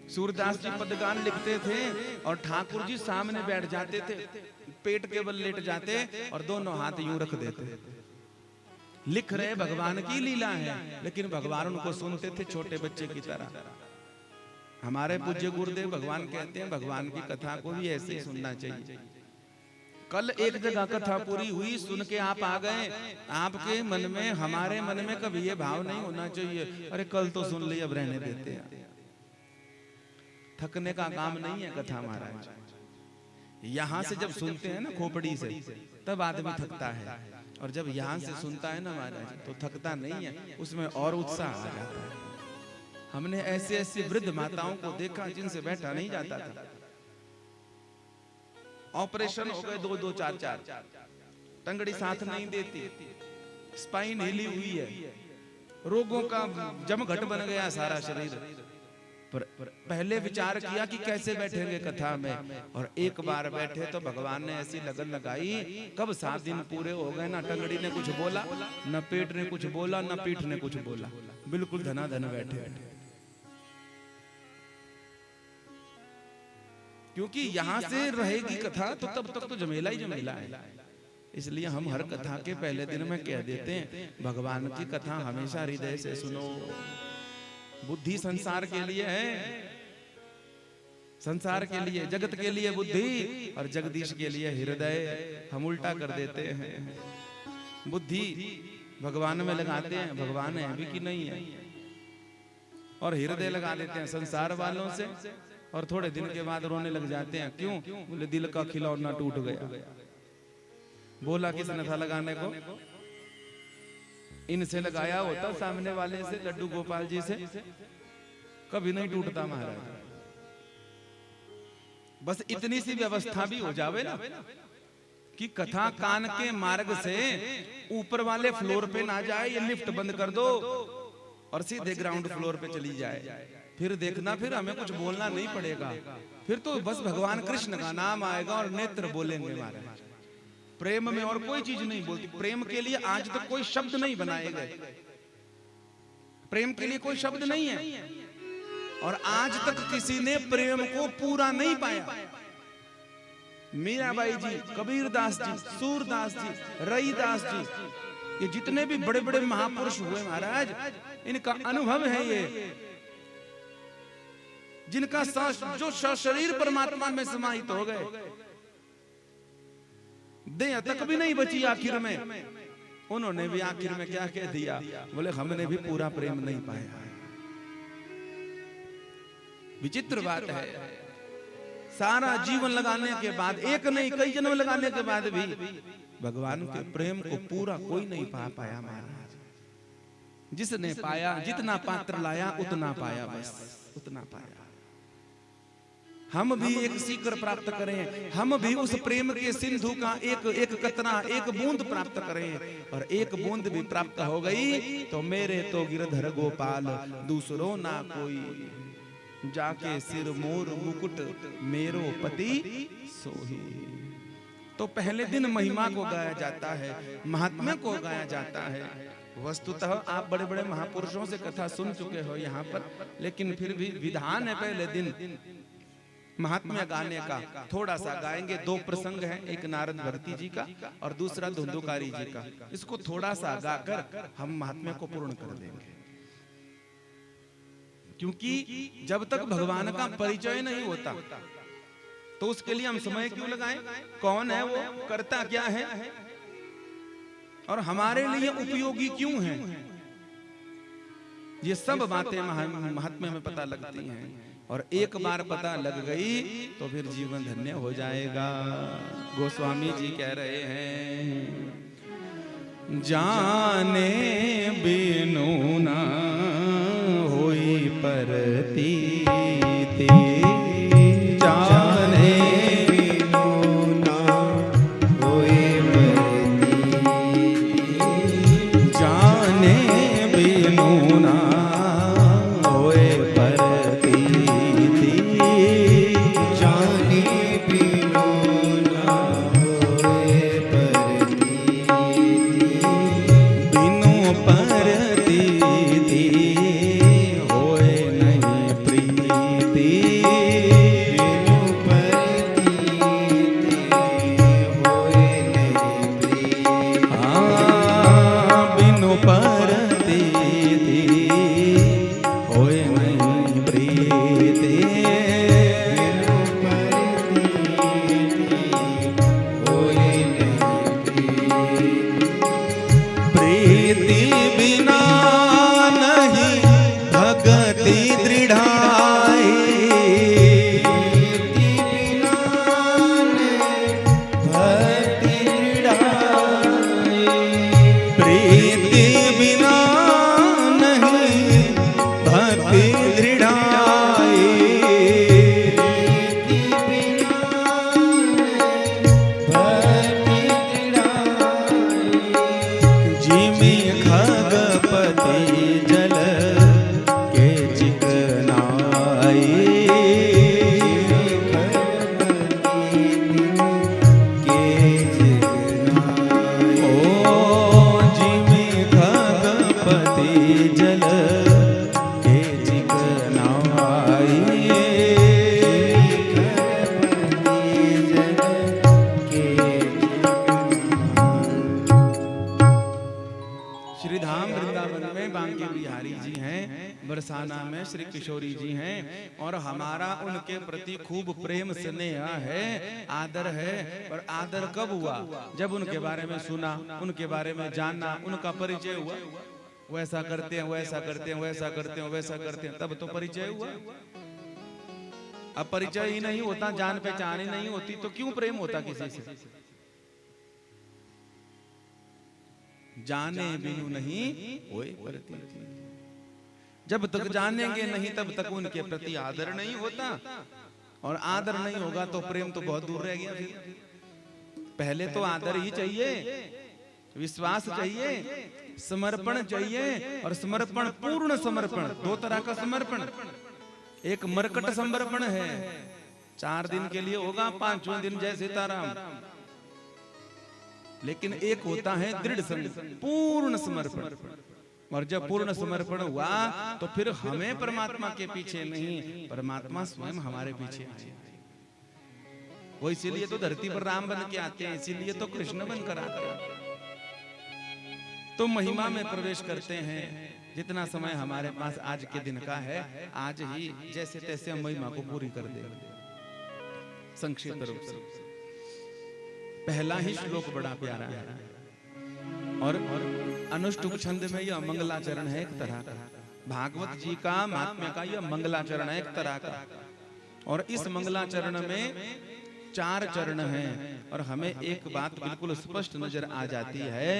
सूरदास जी पदगान लिखते थे और ठाकुर जी सामने बैठ जाते थे, पेट के बल लेट जाते और दोनों हाथ यूं रख देते। लिख रहे भगवान की लीला है, लेकिन भगवान उनको सुनते थे छोटे बच्चे की तरह। हमारे पूज्य गुरुदेव भगवान कहते हैं भगवान की कथा को भी ऐसे ही सुनना चाहिए। कल एक जगह कथा पूरी हुई, सुन के आप आ गए, आपके मन में हमारे मन में कभी ये भाव नहीं होना चाहिए अरे कल तो सुन ली अब रहने देते हैं। थकने का काम नहीं है कथा महाराज। यहाँ से जब सुनते हैं ना खोपड़ी से, तब आदमी थकता है, और जब यहाँ से सुनता है ना महाराज तो थकता नहीं है, उसमें और उत्साह आ जाता है। हमने ऐसे ऐसे वृद्ध माताओं को देखा जिनसे बैठा नहीं जाता था, ऑपरेशन हो गए 2-2 4-4, टंगड़ी साथ नहीं देती, स्पाइन हिली हुई है, रोगों का जमघट बन गया सारा शरीर। पर पहले विचार किया कि कैसे बैठेंगे कथा में, और एक बार बैठे तो भगवान ने ऐसी लगन लगाई, कब 7 दिन पूरे हो गए, ना टंगड़ी ने कुछ बोला, न पेट ने कुछ बोला, न पीठ ने कुछ बोला, बिल्कुल धनाधन बैठे। क्योंकि यहां से रहेगी कथा तो तब तक तो झमेला ही झमेला है। इसलिए हम हर कथा के पहले दिन में कह देते हैं भगवान की कथा हमेशा हृदय से सुनो। बुद्धि संसार के लिए है, संसार के लिए, जगत के लिए बुद्धि और जगदीश के लिए हृदय। हम उल्टा कर देते हैं, बुद्धि भगवान में लगाते हैं, भगवान है भी कि नहीं है, और हृदय लगा लेते हैं संसार वालों से, और थोड़े दिन के बाद रोने लग जाते हैं। क्यों? बोले दिल का खिलौना टूट गया। बोला किसने था लगाने को? इनसे लगाया होता सामने वाले से, लड्डू गोपाल जी से, कभी नहीं टूटता महाराज। बस इतनी सी व्यवस्था भी हो जावे ना कि कथा कान के मार्ग से ऊपर वाले फ्लोर पे ना जाए, ये लिफ्ट बंद कर दो और सीधे ग्राउंड फ्लोर पे चली जाए। फिर देखना, फिर हमें कुछ बोलना नहीं पड़ेगा, फिर तो बस भगवान कृष्ण का नाम आएगा और नेत्र बोलेंगे महाराज। प्रेम में और कोई चीज नहीं बोलती। प्रेम के लिए आज तक कोई शब्द नहीं बनाए गए, प्रेम के लिए कोई शब्द नहीं है। और आज तक किसी ने प्रेम को पूरा नहीं पाया। मीराबाई जी, कबीरदास जी, सूरदास जी, रईदास जी, ये जितने भी बड़े बड़े महापुरुष हुए महाराज, इनका अनुभव है ये, जिनका जो शरीर परमात्मा में समाहित हो गए, देह तक भी नहीं बची आखिर में। उन्होंने भी आखिर में क्या कह दिया, बोले हमने भी पूरा प्रेम नहीं पाया। विचित्र बात है, सारा जीवन लगाने के बाद, एक नहीं कई जन्म लगाने के बाद भी भगवान के प्रेम को पूरा कोई नहीं पा पाया महाराज। जिसने पाया, जितना पात्र लाया उतना पाया, बस उतना पाया। हम भी एक सीकर प्राप्त करें, हम भी उस प्रेम के सिंधु का एक कतरा, एक बूंद प्राप्त करें। और एक बूंद भी प्राप्त हो गई तो मेरे तो गिरधर गोपाल, दूसरों ना कोई, जाके सिर मोर मुकुट मेरो पति सोही। तो पहले दिन महिमा को गाया जाता है, महात्मा को गाया जाता है। वस्तुतः आप बड़े बड़े महापुरुषों से कथा सुन चुके हो यहाँ पर, लेकिन फिर भी विधान है पहले दिन महात्म्य गाने का। थोड़ा सा गाएंगे, दो प्रसंग हैं, एक नारद भरती जी का और दूसरा धुंधुकारी जी का। इसको थोड़ा सा गाकर हम महात्म्य को पूर्ण कर देंगे, क्योंकि जब तक भगवान का परिचय नहीं होता तो उसके लिए हम समय क्यों लगाएं? कौन है वो, करता क्या है और हमारे लिए उपयोगी क्यों है, ये सब बातें महात्म्य में पता लगती हैं। और एक बार पता लग गई तो फिर जीवन धन्य हो जाएगा। गोस्वामी जी कह रहे हैं, जाने बिनु ना होई परतीति, जाने बिनु ना होई परतीति, जाने बिनु ना होए परतीति, जाने बिनु ना होए परतीति, बिनु परतीति होए नहीं प्रीति, बिनु परतीति होए नहीं प्रीति, हाँ बिनु परतीति होए नहीं प्रीति, बिनु परतीति होए नहीं प्रीति, प्रीति बिना नहीं भगति दृढ़ाई, प्रीति बिना नहीं भक्ति दृढ़ाई, प्रीति बिना नहीं भक्ति दृढ़ाई, प्रीति बिना भक्ति दृढ़ाई, जिमि खगपति जल के चिकनाई, के चिकनाई, ओ जिमि खगपति जल के चिकनाई, श्री धाम वृंदावन में बांके बिहारी जी हैं, बरसाना में श्री किशोरी जी हैं, और हमारा उनके प्रति खूब प्रेम स्नेह है, आदर है। और आदर कब हुआ? जब उनके बारे में सुना, उनके बारे में जाना, उनका परिचय हुआ। वैसा करते हैं, वैसा करते हैं, वैसा करते हैं, वैसा करते हैं, तब तो परिचय हुआ। अब परिचय ही नहीं होता, जान पहचान ही नहीं होती, तो क्यों प्रेम होता किसी से? जाने बिनु नहीं होए परतीति, जब तक जानेंगे नहीं तब तक उनके प्रति आदर नहीं होता, और आदर नहीं होगा तो प्रेम तो बहुत दूर रह गया। फिर पहले तो आदर ही चाहिए, विश्वास चाहिए, समर्पण चाहिए। और समर्पण, पूर्ण समर्पण, दो तरह का समर्पण। एक मरकट समर्पण है, 4 दिन के लिए होगा, 5वें दिन जय सीताराम। लेकिन एक होता है दृढ़ पूर्ण समर्पण। और जब पूर्ण समर्पण हुआ तो फिर हमें परमात्मा के पीछे नहीं, परमात्मा स्वयं हमारे पीछे आए। वो इसीलिए तो धरती पर राम बन के आते हैं, इसीलिए तो कृष्ण बनकर आते हैं। तो महिमा में प्रवेश करते हैं। जितना समय हमारे पास आज के दिन का है, आज ही जैसे तैसे हम महिमा को पूरी कर देंगे। संक्षिप्त रूप से पहला ही श्लोक बड़ा प्यारा है और अनुष्टुप छंद में यह मंगलाचरण है एक तरह का। भागवत जी का महात्म्य का यह मंगलाचरण है एक तरह का। और इस मंगलाचरण में 4 चरण हैं और हमें एक बात बिल्कुल स्पष्ट नजर आ जाती है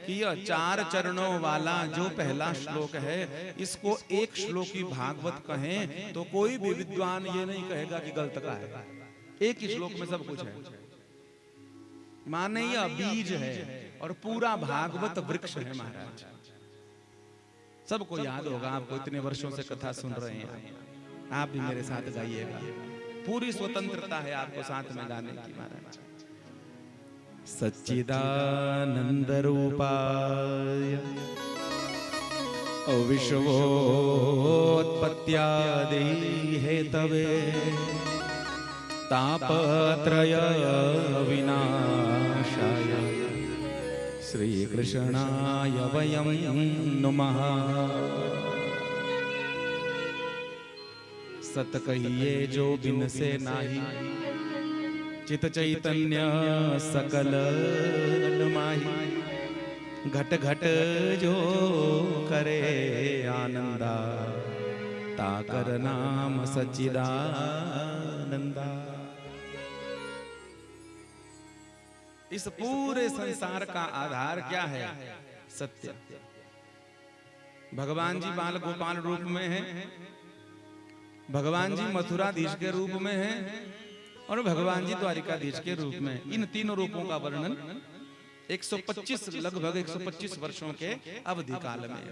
कि यह 4 चरणों वाला जो पहला श्लोक है, इसको एक श्लोकी भागवत कहें तो कोई भी विद्वान ये नहीं कहेगा कि गलत का है। एक ही श्लोक में सब कुछ है, माने यह बीज है और पूरा भागवत वृक्ष है महाराज। सबको याद होगा, आपको इतने वर्षों से कथा सुन रहे हैं, आप भी मेरे साथ गाइएगा। पूरी स्वतंत्रता है आपको साथ में गाने की महाराज। सच्चिदानंद रूपाय विश्वोत्पत्त्यादि हेतवे तापत्रय विनाशाय श्री कृष्णाय वयं नुमः। सत कहिए जो बिन से नाही, चित चैतन्य सकल माही। घट घट जो करे आनंदा, ताकर नाम सच्चिदानंदा। इस पूरे संसार का आधार क्या है? सत्य। भगवान जी बाल गोपाल रूप में हैं, भगवान जी मथुराधीश के रूप में हैं और भगवान जी द्वारिकाधीश के रूप में। इन तीनों रूपों का वर्णन 125 लगभग 125 वर्षों के अवधि काल में।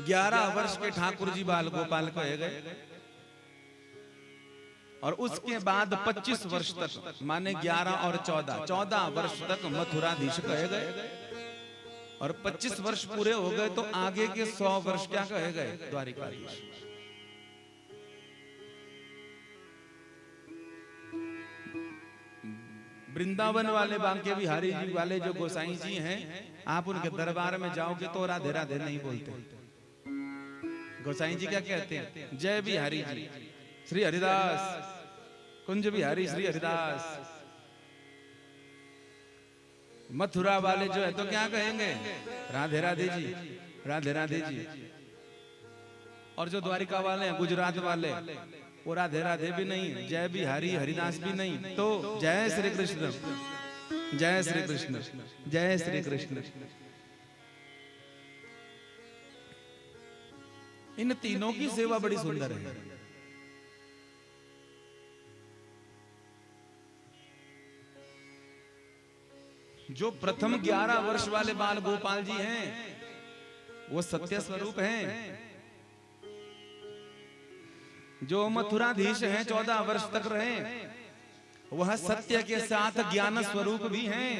11 वर्ष के ठाकुर जी बाल गोपाल कहे गए और उसके बाद 25 वर्ष तक, माने 11 और 14 वर्ष तक मथुराधीश कहे गए और 25 वर्ष पूरे हो गए तो आगे के 100 वर्ष क्या कहे गए? द्वारिकाधीश। वृंदावन वाले बांके बिहारी जी वाले जो गोसाई जी हैं, आप उनके दरबार में जाओगे तो राधे राधे नहीं बोलते। गोसाई जी क्या कहते हैं? जय बिहारी जी, श्री हरिदास, कुंज बिहारी श्री हरिदास। मथुरा वाले जो है तो क्या कहेंगे? राधे राधे जी, राधे राधे जी। और जो द्वारिका वाले हैं, गुजरात वाले, वो राधे राधे भी नहीं, जय बिहारी हरिदास भी नहीं, तो जय श्री कृष्ण, जय श्री कृष्ण, जय श्री कृष्ण। इन तीनों की सेवा बड़ी सुंदर है। जो प्रथम 11 वर्ष वाले बाल गोपाल जी हैं, वो सत्य स्वरूप हैं। जो मथुराधीश हैं, 14 वर्ष तक रहे, वह सत्य के साथ ज्ञान स्वरूप भी हैं।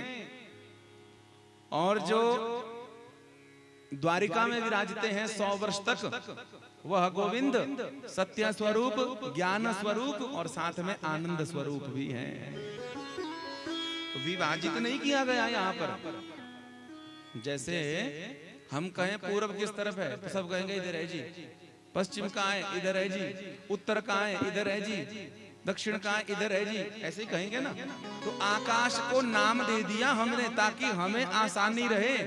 और जो द्वारिका में विराजते हैं 100 वर्ष तक, वह गोविंद सत्य स्वरूप, ज्ञान स्वरूप और साथ में आनंद स्वरूप भी हैं। विभाजित नहीं किया गया यहाँ पर। जैसे हम कहें पूर्व किस तरफ है तो सब कहेंगे इधर है जी, पश्चिम का है इधर है जी, उत्तर का है इधर है जी, दक्षिण का है इधर है जी, ऐसे ही कहेंगे ना। तो आकाश को नाम दे दिया हमने ताकि हमें आसानी रहे।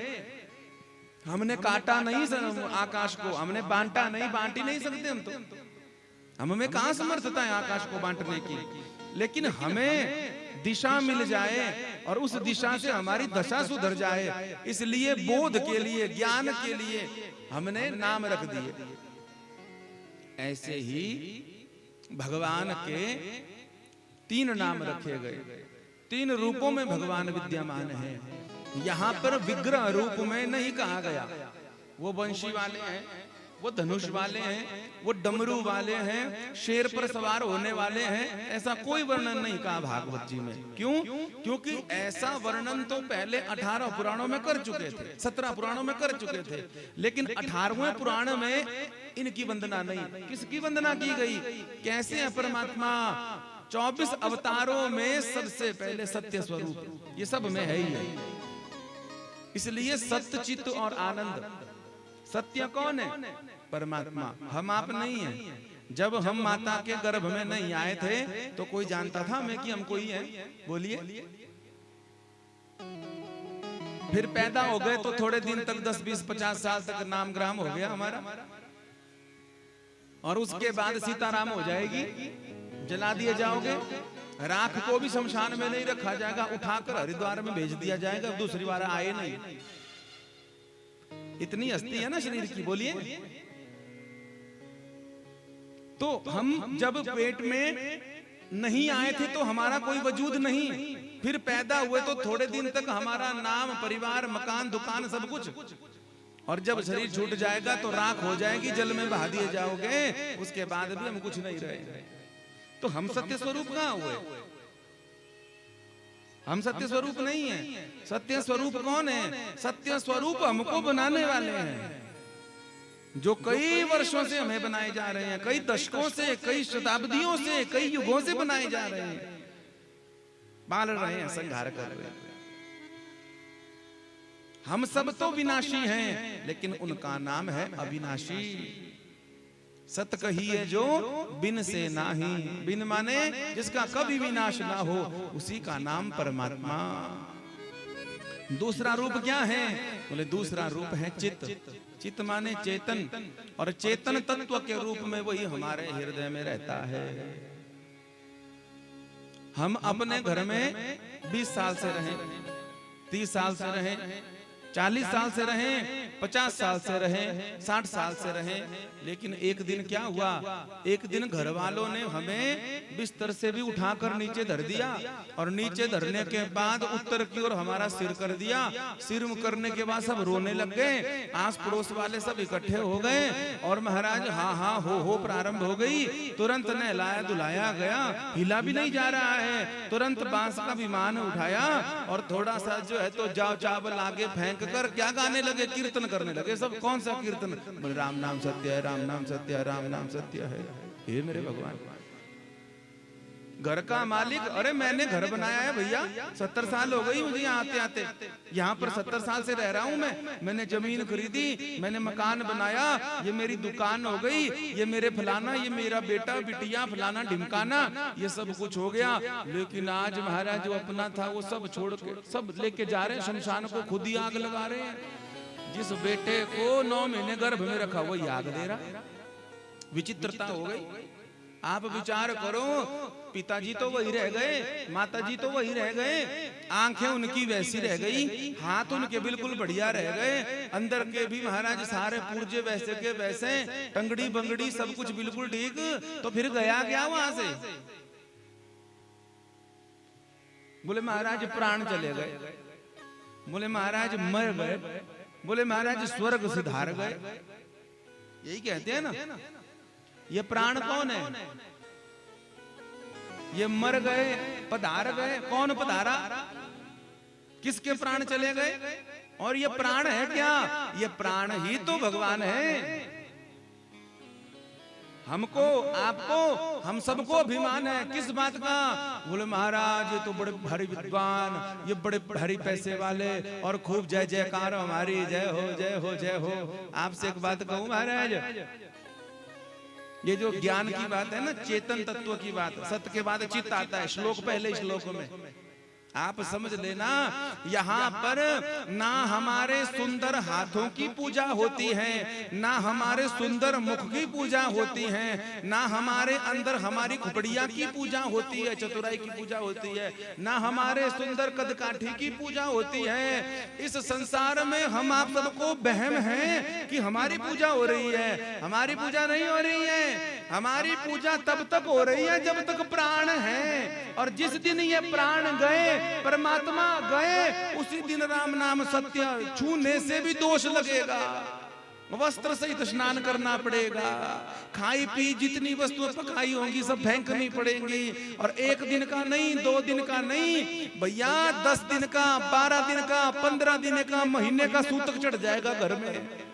हमने काटा नहीं आकाश को, हमने बांटा नहीं, बांट ही नहीं सकते हम तो। हमें कहां समर्थता है आकाश को बांटने की, लेकिन हमें दिशा मिल जाए और उस दिशा से हमारी दशा सुधर जाए, इसलिए बोध के लिए, ज्ञान के लिए हमने नाम रख दिए। ऐसे ही भगवान के 3 नाम रखे गए, 3 रूपों में भगवान विद्यमान है। यहाँ पर विग्रह रूप में नहीं कहा गया। वो वंशी वाले हैं, वो धनुष वाले हैं, वो डमरू वाले हैं, शेर पर सवार होने वाले हैं, ऐसा कोई वर्णन नहीं कहा भागवत जी में। क्यों? क्योंकि ऐसा वर्णन तो पहले 18 पुराणों में कर चुके थे, 17 पुराणों में कर चुके थे, लेकिन 18वें पुराण में इनकी वंदना नहीं। किसकी वंदना की गई? कैसे है परमात्मा? 24 अवतारों में सबसे पहले सत्य स्वरूप, ये सब में है ही है। इसलिए सत्य, चित्त और आनंद। सत्य कौन है? परमात्मा। हम आप नहीं हैं। जब हम माता के गर्भ में नहीं आए थे तो कोई जानता था मैं कि हम कोई हैं? बोलिए। फिर पैदा हो गए तो थोड़े दिन तक 10, 20, 50 साल तक नाम ग्राम हो गया हमारा, और उसके बाद सीताराम हो जाएगी, जला दिए जाओगे। राख को भी शमशान में नहीं रखा जाएगा, उठाकर हरिद्वार में भेज दिया जाएगा, दूसरी बार आए नहीं। इतनी हस्ती है ना शरीर की। बोलिए। तो हम जब पेट में नहीं आए थे तो हमारा कोई वजूद नहीं, फिर पैदा हुए तो थोड़े दिन तक हमारा नाम, परिवार, मकान, दुकान सब कुछ, और जब शरीर छूट जाएगा तो राख हो जाएगी, जल में बहा दिए जाओगे, उसके बाद भी हम कुछ नहीं रहे। तो हम सत्य स्वरूप कहाँ हुए? हम सत्य स्वरूप नहीं है। सत्य स्वरूप कौन है? सत्य स्वरूप हमको बनाने वाले हैं, जो कई वर्षों से हमें बनाए जा रहे हैं, कई दशकों से, कई शताब्दियों से, कई युगों से बनाए जा रहे हैं, पाल रहे हैं, संहार कर रहे हैं। हम सब तो विनाशी हैं, लेकिन उनका नाम है अविनाशी। सत कही है जो बिन से नाही, बिन माने जिसका कभी विनाश ना हो, उसी का नाम परमात्मा। दूसरा रूप क्या है? बोले दूसरा रूप है चित्त। चित्त माने चेतन, और चेतन तत्व के रूप में वही हमारे हृदय में रहता है। हम अपने घर में 20 साल से रहें, 30 साल से रहें, 40 साल से रहें, 50 साल से रहें, 60 साल से रहें, लेकिन एक दिन क्या हुआ? एक दिन घर वालों ने हमें बिस्तर से भी उठाकर नीचे धर दिया, और नीचे धरने के बाद उत्तर की ओर हमारा सिर कर दिया। सिर करने के बाद सब रोने लग गए, आस पड़ोस वाले सब इकट्ठे हो गए, और महाराज हाँ हाँ हो प्रारंभ हो गई। तुरंत नहलाया धुलाया गया, हिला भी नहीं जा रहा है। तुरंत बांस का विमान उठाया, और थोड़ा सा जो है तो जाओ चावल आगे फेंक कर क्या गाने लगे? कीर्तन करने लगे सब। कौन सा कीर्तन? राम नाम सत्य है, राम नाम सत्य है, राम नाम सत्य है। हे मेरे भगवान, घर का मालिक, अरे मैंने घर बनाया है भैया, 70 साल हो गई मुझे यहाँ आते आते, यहाँ पर 70 साल से रह रहा हूँ मैंने जमीन खरीदी, मैंने मकान बनाया, ये मेरी दुकान हो गई, ये मेरे फलाना, ये मेरा बेटा बिटिया फलाना ढिमकाना, ये सब कुछ हो गया। लेकिन आज महाराज जो अपना था वो सब छोड़ के सब लेके जा रहे हैं शमशान को, खुद ही आग लगा रहे हैं। जिस बेटे को 9 महीने गर्भ में रखा वही आग दे रहा। विचित्रता हो गई। आप विचार करो, पिताजी तो वही रह गए, माताजी तो वही रह गए, आंखें उनकी वैसी रह गई, हाथ उनके बिल्कुल बढ़िया रह गए, अंदर के भी महाराज सारे पुर्जे वैसे के वैसे, टंगड़ी बंगड़ी सब कुछ बिल्कुल ठीक, तो फिर गया क्या वहां से? बोले महाराज प्राण चले गए, बोले महाराज मर गए, बोले महाराज स्वर्ग सिधार गए। यही कहते हैं ना। ये प्राण कौन है? ये मर गए, पधार गए। कौन पधारा? किसके प्राण चले गए? और ये प्राण है क्या? ये प्राण ही तो भगवान है। हमको, आपको, हम सबको अभिमान है। किस बात का? बोले महाराज ये तो बड़े भारी विद्वान, ये बड़े भारी पैसे वाले, और खूब जय जयकार हमारी, जय हो जय हो जय हो। आपसे एक बात कहूं महाराज, ये जो ज्ञान की बात है ना, चेतन तत्व की बात, सत्य के बाद चित्त आता है, श्लोक पहले श्लोक में आप समझ लेना। यहाँ पर ना हमारे सुंदर हाथों की पूजा होती है, ना हमारे सुंदर मुख की पूजा होती है, ना हमारे अंदर हमारी खुपड़िया की पूजा होती है, चतुराई की पूजा होती है, ना हमारे सुंदर कदकाठी की पूजा होती है। इस संसार में हम आप सबको वहम है कि हमारी पूजा हो रही है। हमारी पूजा नहीं हो रही है। हमारी पूजा तब तक हो रही है जब तक प्राण है, और जिस दिन ये प्राण गए, परमात्मा गए, उसी दिन राम नाम सत्य छूने से भी दोष लगेगा। वस्त्र सहित स्नान करना पड़ेगा, खाई पी जितनी वस्तुएं पकाई होंगी सब फेंकनी पड़ेंगी। और 1 दिन का नहीं, 2 दिन का नहीं भैया, 10 दिन का, 12 दिन का, 15 दिन का, महीने का सूतक चढ़ जाएगा घर में।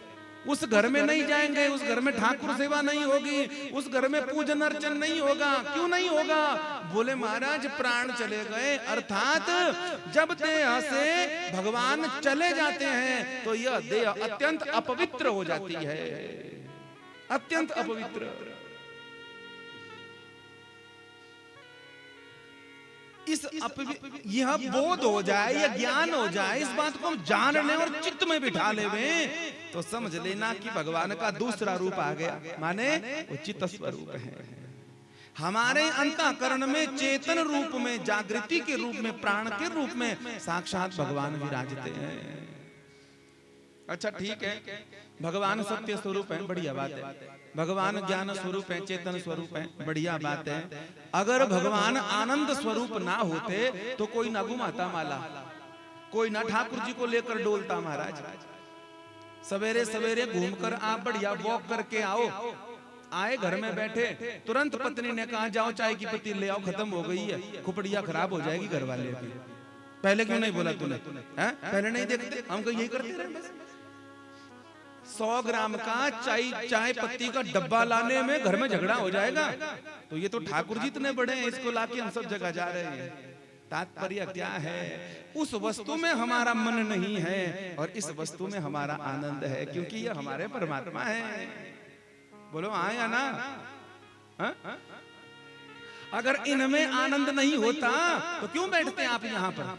उस घर में नहीं जाएंगे, उस घर में ठाकुर सेवा नहीं होगी, उस घर में पूजन अर्चन नहीं होगा। क्यों नहीं होगा? बोले महाराज प्राण चले गए, अर्थात जब देह से भगवान चले जाते हैं तो यह देह अत्यंत अपवित्र हो जाती है, अत्यंत अपवित्र। यह बोध हो जाए, यह ज्ञान हो जाए, इस बात को हम जान लें और चित्त में बिठा लें तो समझ लेना कि भगवान का दूसरा रूप आ गया, माने वो चित्त स्वरूप है। हमारे अंतःकरण में चेतन रूप में, जागृति के रूप में, प्राण के रूप में साक्षात भगवान विराजते हैं। अच्छा ठीक है, भगवान सत्य स्वरूप है, बढ़िया बात है। भगवान ज्ञान स्वरूप है, चेतन स्वरूप है, बढ़िया बात है। अगर भगवान आनंद स्वरूप ना होते तो कोई ना घुमाता माला, कोई ना ठाकुर जी को लेकर डोलता महाराज। सवेरे सवेरे घूमकर आप बढ़िया वॉक करके आओ, आए घर में बैठे, तुरंत पत्नी ने कहा जाओ चाय की पत्ती ले आओ, खत्म हो गई है, खुपड़िया खराब हो जाएगी घर वाले की। पहले क्यों नहीं बोला तूने? पहले नहीं देखते? हम तो यही करते रहे। 100 ग्राम का चाय पत्ती का डब्बा लाने में घर में झगड़ा हो जाएगा, तो ये तो ठाकुर जी इतने बड़े हैं, इसको लाके हम सब जगह जा रहे हैं। तात्पर्य क्या है? उस वस्तु में हमारा मन नहीं है और इस वस्तु में हमारा आनंद है, क्योंकि ये हमारे परमात्मा है। बोलो हाँ या ना? अगर इनमें आनंद नहीं होता तो क्यों बैठते आप यहाँ पर?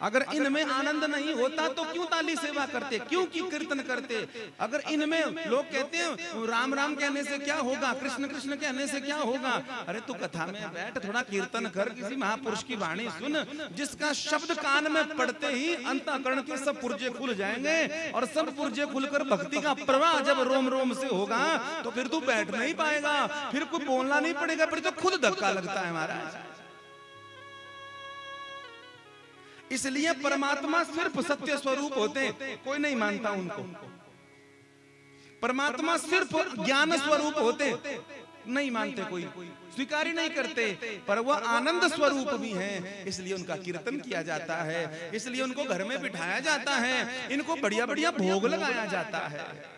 अगर इनमें आनंद नहीं होता तो क्यों ताली सेवा करते, क्यों की कीर्तन करते? अगर इनमें लोग कहते हैं राम राम कहने से क्या होगा, कृष्ण कृष्ण कहने से क्या होगा, अरे तू कथा में बैठ, थोड़ा कीर्तन कर, किसी महापुरुष की वाणी सुन, जिसका शब्द कान में पड़ते ही अंतःकरण के सब पुर्जे खुल जाएंगे। और सब पुर्जे खुलकर भक्ति का प्रवाह जब रोम रोम से होगा तो फिर तू बैठ नहीं पाएगा, फिर कोई बोलना नहीं पड़ेगा, फिर तो खुद धक्का लगता है महाराज। इसलिए परमात्मा सिर्फ सत्य स्वरूप होते हैं, कोई नहीं मानता उनको। परमात्मा सिर्फ ज्ञान स्वरूप होते, नहीं मानते, कोई स्वीकार ही नहीं करते। पर वह आनंद स्वरूप भी हैं, इसलिए उनका कीर्तन किया जाता है, इसलिए उनको घर में बिठाया जाता है, इनको बढ़िया बढ़िया भोग लगाया जाता है।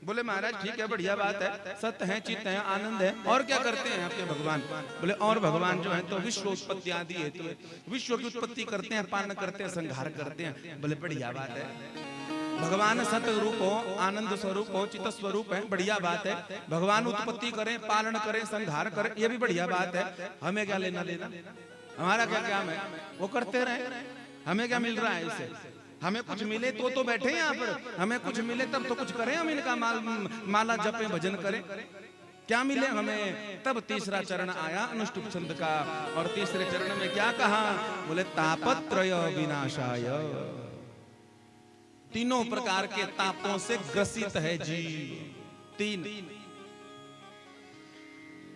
बोले महाराज ठीक है, बढ़िया बात है, सत्य है, चित्त है, आनंद है, और क्या करते हैं आपके भगवान? बोले और भगवान जो है तो विश्व उत्पत्ति आदि है, तो विश्व की उत्पत्ति करते हैं, पालन करते हैं, संहार करते हैं। बोले बढ़िया बात है। भगवान सत्य रूप हो, आनंद स्वरूप हो, चित्त स्वरूप है, बढ़िया बात है। भगवान उत्पत्ति करें, पालन करें, संहार करें, ये भी बढ़िया बात है। हमें क्या लेना देना, हमारा क्या काम है? वो करते रहे, हमें क्या मिल रहा है इससे? हमें कुछ मिले तो बैठे यहाँ पर, हमें कुछ मिले तब तो कुछ करें, हम इनका माला जपें, भजन करें। क्या मिले हमें? तब तीसरा चरण आया अनुष्टुप छंद का, और तीसरे चरण में क्या कहा? बोले तापत्रय विनाशाय, तीनों प्रकार के तापों से ग्रसित है जीव। 3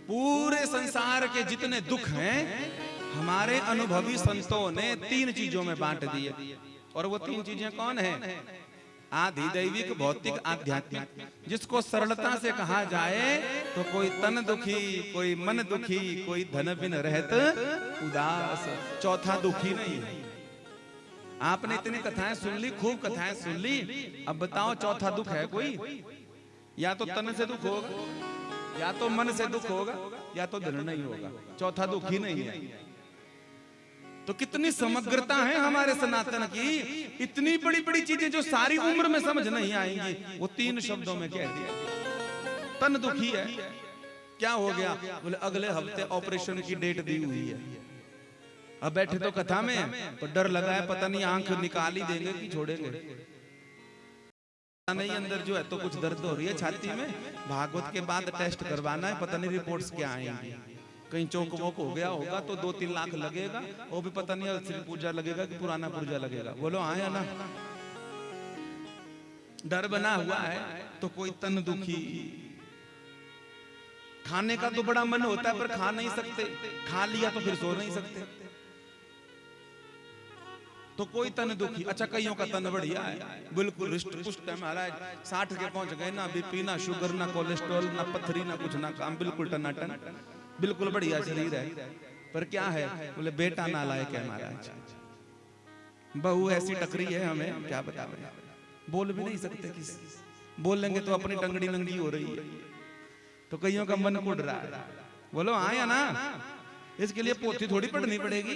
पूरे संसार के जितने दुख हैं हमारे अनुभवी संतों ने 3 चीजों में बांट दिए, और वो 3 चीजें कौन है? आधि दैविक, भौतिक, आध्यात्मिक। जिसको सरलता से कहा जाए तो कोई तन दुखी, कोई मन दुखी, कोई धन बिन रहत उदास, चौथा दुखी नहीं है। आपने इतनी कथाएं सुन ली, खूब कथाएं सुन ली, अब बताओ चौथा दुख है कोई? या तो तन से दुख होगा, या तो मन से दुख होगा, या तो धन नहीं होगा, चौथा दुख ही नहीं है। तो कितनी समग्रता है हमारे सनातन की, इतनी बड़ी बड़ी चीजें जो सारी उम्र में समझ नहीं आएंगी, वो 3 शब्दों में कह दिया। तन दुखी है, क्या हो गया? बोले अगले हफ्ते ऑपरेशन की डेट दी हुई है। अब बैठे तो कथा में, तो डर लगा है पता नहीं आंख निकाल ही देंगे कि छोड़ेंगे नहीं। अंदर जो है तो कुछ दर्द हो रही है छाती में, भागवत के बाद टेस्ट करवाना है, पता नहीं रिपोर्ट्स क्या आएंगी। कहीं चौक वोक हो गया होगा तो 2-3 लाख लगेगा, वो भी पता नहीं असली पूजा लगेगा कि पुराना पूजा लगेगा। बोलो हाँ या ना? डर बना हुआ है तो कोई तन दुखी। खाने का तो बड़ा मन होता है पर खा नहीं सकते, खा लिया तो फिर सो नहीं सकते। तो कोई तन दुखी। अच्छा कईयों का तन बढ़िया है, बिल्कुल हृष्ट पुष्ट है महाराज, 60 के पहुंच गए, ना बीपी ना शुगर ना कोलेस्ट्रॉल ना पथरी ना कुछ ना काम, बिल्कुल टनाटन, बिल्कुल बढ़िया शरीर है। पर क्या है, बोले बेटा नालायक है महाराज, बहू ऐसी टकरी है, हमें क्या बतावे, बोल भी नहीं सकते किसी, बोल लेंगे तो अपनी टंगड़ी नंगी हो रही है। तो कईयों का मन कुड़ रहा है, बोलो आया ना, इसके लिए पोथी थोड़ी पढ़नी पड़ेगी,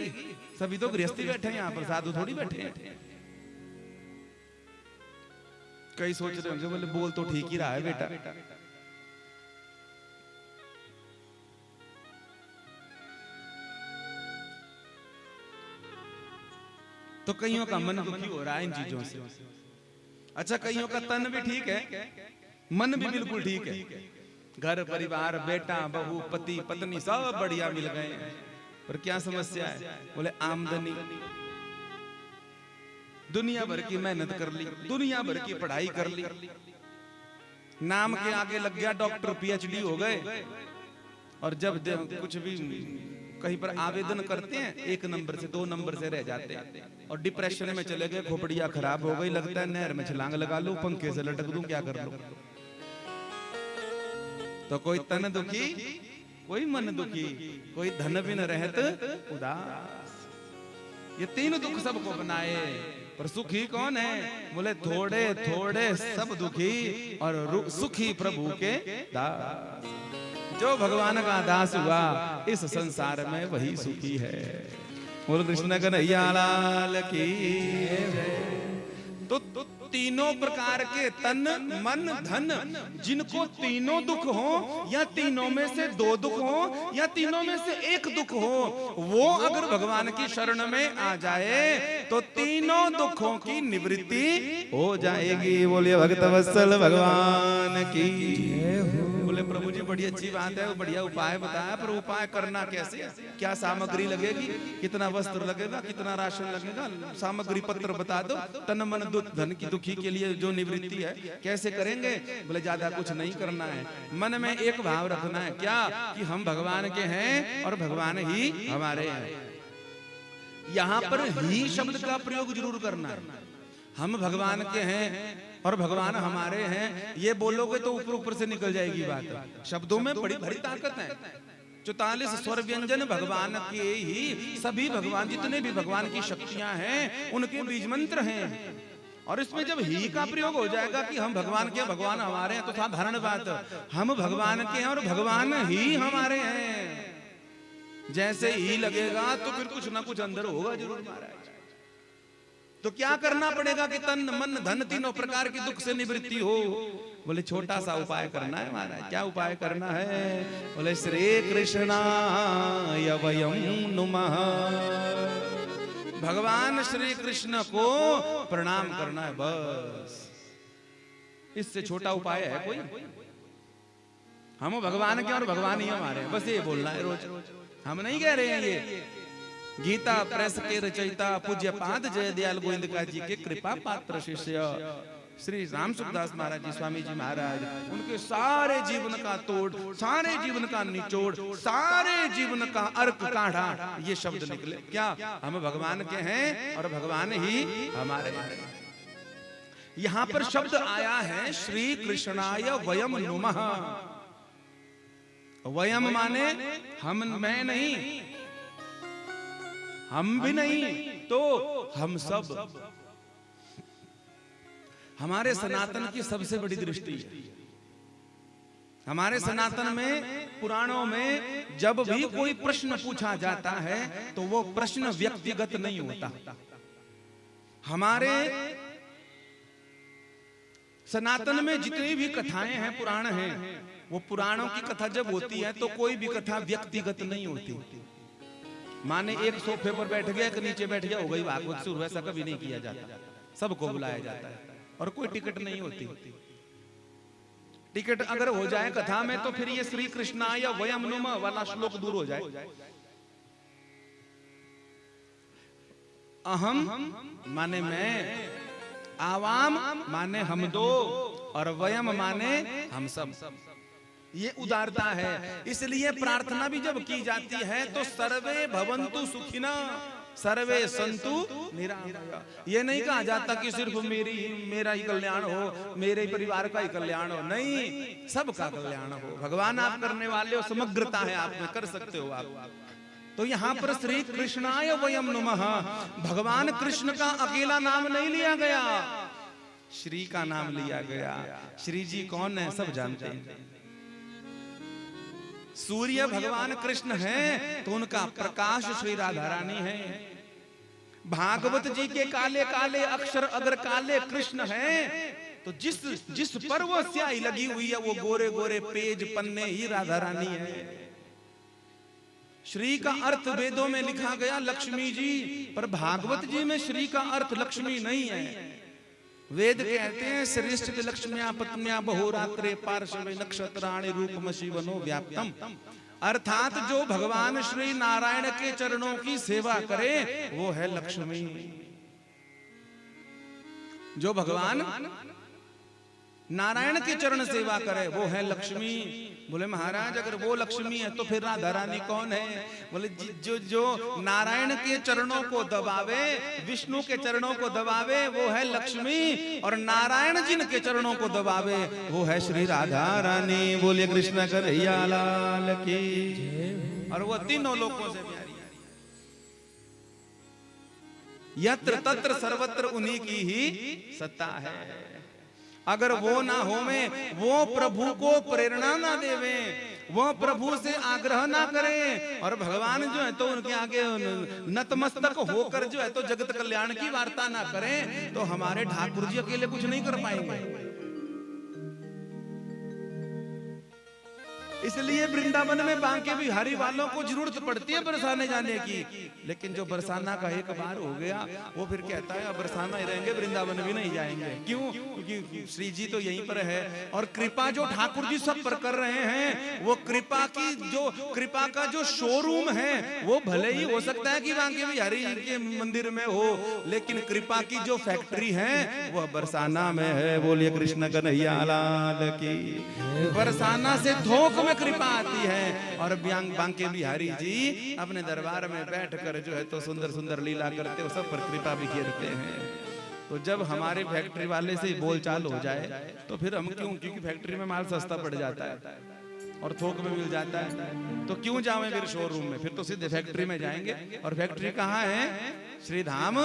सभी तो गृहस्थी बैठे हैं यहाँ पर, साधु थोड़ी बैठे हैं। कई सोच रहे होंगे बोले बोल तो ठीक ही रहा है बेटा, तो कईयों का मन दुखी हो रहा है इन चीजों से। अच्छा कईयों का तन भी ठीक है, मन भी बिल्कुल ठीक है, घर परिवार बेटा बहू पति पत्नी सब बढ़िया मिल गए हैं, पर क्या समस्या है, बोले आमदनी, दुनिया भर की मेहनत कर ली, दुनिया भर की पढ़ाई कर ली, नाम के आगे लग गया डॉक्टर पीएचडी हो गए, और जब कुछ भी कहीं पर आवेदन करते हैं 1 नंबर से 2 नंबर से रह जाते हैं, और डिप्रेशन में चले गए, खोपड़ियां खराब हो गई, लगता है नहर में छलांग लगा लूं, पंखे से लटक दूं, क्या कर लूं। तो कोई तन दुखी, कोई मन दुखी, कोई धन भी न रहत उदास, ये 3 दुख सबको बनाए, पर सुखी कौन है, बोले थोड़े थोड़े सब दुखी और सुखी प्रभु के दास। जो भगवान का दास हुआ इस संसार में वही सुखी है। बोल कृष्ण कन्हैया लाल की। तो तीनों प्रकार के तन मन धन, जिनको तीनों दुख हो या तीनों में से 2 दुख हो या तीनों में से 1 दुख हो, वो अगर भगवान की शरण में आ जाए तो तीनों दुखों की निवृत्ति हो जाएगी। बोलिए भक्त वत्सल भगवान की। बोले प्रभु जी बड़ी अच्छी बात है, वो बढ़िया उपाय बताया, पर उपाय करना कैसे, क्या सामग्री लगेगी, कितना वस्त्र लगेगा, कितना राशन लगेगा, सामग्री पत्र बता दो, तन मन धन की दुखी के लिए जो निवृत्ति है कैसे करेंगे। बोले ज्यादा कुछ नहीं करना है, मन में एक भाव रखना है, क्या कि हम भगवान के हैं और भगवान ही हमारे हैं। यहाँ पर ही शब्द का प्रयोग जरूर करना है, हम भगवान के हैं और भगवान हमारे हैं, ये बोलोगे तो ऊपर ऊपर से निकल जाएगी बात। शब्दों में बड़ी भारी ताकत है। 44 स्वर व्यंजन भगवान के ही, सभी भगवान जितने भी भगवान की शक्तियां हैं उनके बीज मंत्र हैं। और इसमें जब ही का प्रयोग हो जाएगा कि हम भगवान के, भगवान हमारे हैं, तो साधारण बात, हम भगवान के हैं और भगवान ही हमारे हैं, जैसे ही लगेगा तो फिर कुछ ना कुछ अंदर होगा जरूर महाराज। तो क्या करना पड़ेगा कि तन मन धन तीनों प्रकार की दुख से निवृत्ति हो। बोले छोटा सा उपाय करना है महाराज। क्या उपाय करना है, बोले श्री कृष्णाय वयं नुमः, भगवान श्री कृष्ण को प्रणाम करना है, बस। इससे छोटा उपाय है कोई? हम भगवान के और भगवान ही हमारे, बस ये बोलना है रोज। हम नहीं कह रहे हैं ये, गीता प्रेस के रचयिता पूज्य पाद जय दयाल गोविंदका जी के कृपा पात्र शिष्य श्री राम सुखदास महाराज जी स्वामी जी महाराज, उनके सारे जीवन का तोड़, सारे जीवन का निचोड़, सारे जीवन का अर्क काढ़ा ये शब्द निकले। क्या हम भगवान के हैं और भगवान ही हमारे हैं। यहाँ पर शब्द आया है श्री कृष्णाय वयम नुमः। वयम माने हम, मैं नहीं, हम भी नहीं, तो हम सब। हमारे सनातन की सबसे बड़ी दृष्टि है। हमारे सनातन में, पुराणों में जब भी कोई प्रश्न पूछा जाता है तो वो प्रश्न व्यक्तिगत नहीं होता। हमारे सनातन में जितनी भी कथाएं हैं, पुराण हैं, वो पुराणों की कथा जब होती है तो कोई भी कथा व्यक्तिगत नहीं होती। माने एक सोफे पर बैठ गया, एक नीचे बैठ गया, हो गई भागवत शुरू, ऐसा कभी नहीं किया जाता। सबको बुलाया जाता है और कोई टिकट नहीं होती। टिकट अगर हो जाए कथा में तो फिर ये श्री कृष्णाय वयम नुमः वाला श्लोक दूर हो जाए। अहम माने मैं, आवाम माने हम दो, और वयम माने हम सब। ये उदारता है। इसलिए प्रार्थना भी जब की जाती है तो सर्वे भवन्तु सुखिना, सर्वे संतु निरामया। ये नहीं कहा जाता कि सिर्फ मेरा ही कल्याण हो, मेरे परिवार का ही कल्याण हो, नहीं, सबका कल्याण हो। भगवान आप करने वाले हो, समग्रता है आप में, कर सकते हो आप। तो यहाँ पर श्री कृष्णाय वयम नमः, भगवान कृष्ण का अकेला नाम नहीं लिया गया, श्री का नाम लिया गया। श्री जी कौन है सब जानते हैं। सूर्य भगवान कृष्ण हैं तो उनका प्रकाश श्री राधा रानी है। भागवत जी के काले काले अक्षर अगर काले कृष्ण हैं तो जिस पर वो स्याही लगी हुई है वो गोरे गोरे पेज पन्ने ही राधा रानी है। श्री का अर्थ वेदों में लिखा गया लक्ष्मी जी, पर भागवत जी में श्री का अर्थ लक्ष्मी नहीं है। वेद कहते हैं श्रेष्ठ लक्ष्म्या पत्न्या बहुरात्रे पार्श्वे नक्षत्राणि रूपमसि वनो व्याप्तम, अर्थात जो भगवान श्री नारायण के चरणों की सेवा करे वो है लक्ष्मी। जो भगवान नारायण के चरण सेवा करे वो है लक्ष्मी। बोले महाराज अगर वो लक्ष्मी है तो फिर राधा रानी कौन है? बोले जो नारायण के चरणों को दबावे, विष्णु के चरणों को दबावे वो है लक्ष्मी, और नारायण जिन के चरणों को दबावे वो है श्री राधा रानी। बोले कृष्ण कन्हैया लाल की। और वो तीनों लोगों से प्यारी है, यत्र तत्र सर्वत्र उन्हीं की ही सत्ता है। अगर वो ना हो में, वो प्रभु को प्रेरणा ना देवे, वो प्रभु से आग्रह ना करें, और भगवान जो है तो उनके आगे नतमस्तक होकर जो है तो जगत कल्याण की वार्ता ना करें, तो हमारे ठाकुर जी अकेले कुछ नहीं कर पाएंगे। इसलिए वृंदावन में बांके बिहारी वालों को जरूरत पड़ती है बरसाने जाने की, लेकिन जो बरसाना का एक बार हो गया वो फिर कहता है अब बरसाना ही रहेंगे, वृंदावन भी नहीं जाएंगे। क्यों? क्योंकि श्री जी तो यहीं पर है, और कृपा जो ठाकुर जी सब पर कर रहे हैं वो कृपा का जो शोरूम है वो भले ही हो सकता है कि बांके बिहारी के मंदिर में हो, लेकिन कृपा की जो फैक्ट्री है वो बरसाना में है। बोलिए कृष्ण कन्हैया लाल की। बरसाना से थोक में कृपा आती है, और बांके बिहारी जी अपने दरबार में बैठकर जो है तो सुंदर सुंदर लीला करते हो, सब पर कृपा भी करते हैं। तो जब हमारे फैक्ट्री वाले से बोल चाल हो जाए तो फिर हम क्यों? क्योंकि फैक्ट्री में माल सस्ता पड़ जाता है और थोक में मिल जाता है, तो क्यों जावें फिर शोरूम में? फिर तो सीधे फैक्ट्री में जाएंगे। और फैक्ट्री कहाँ है? श्री धाम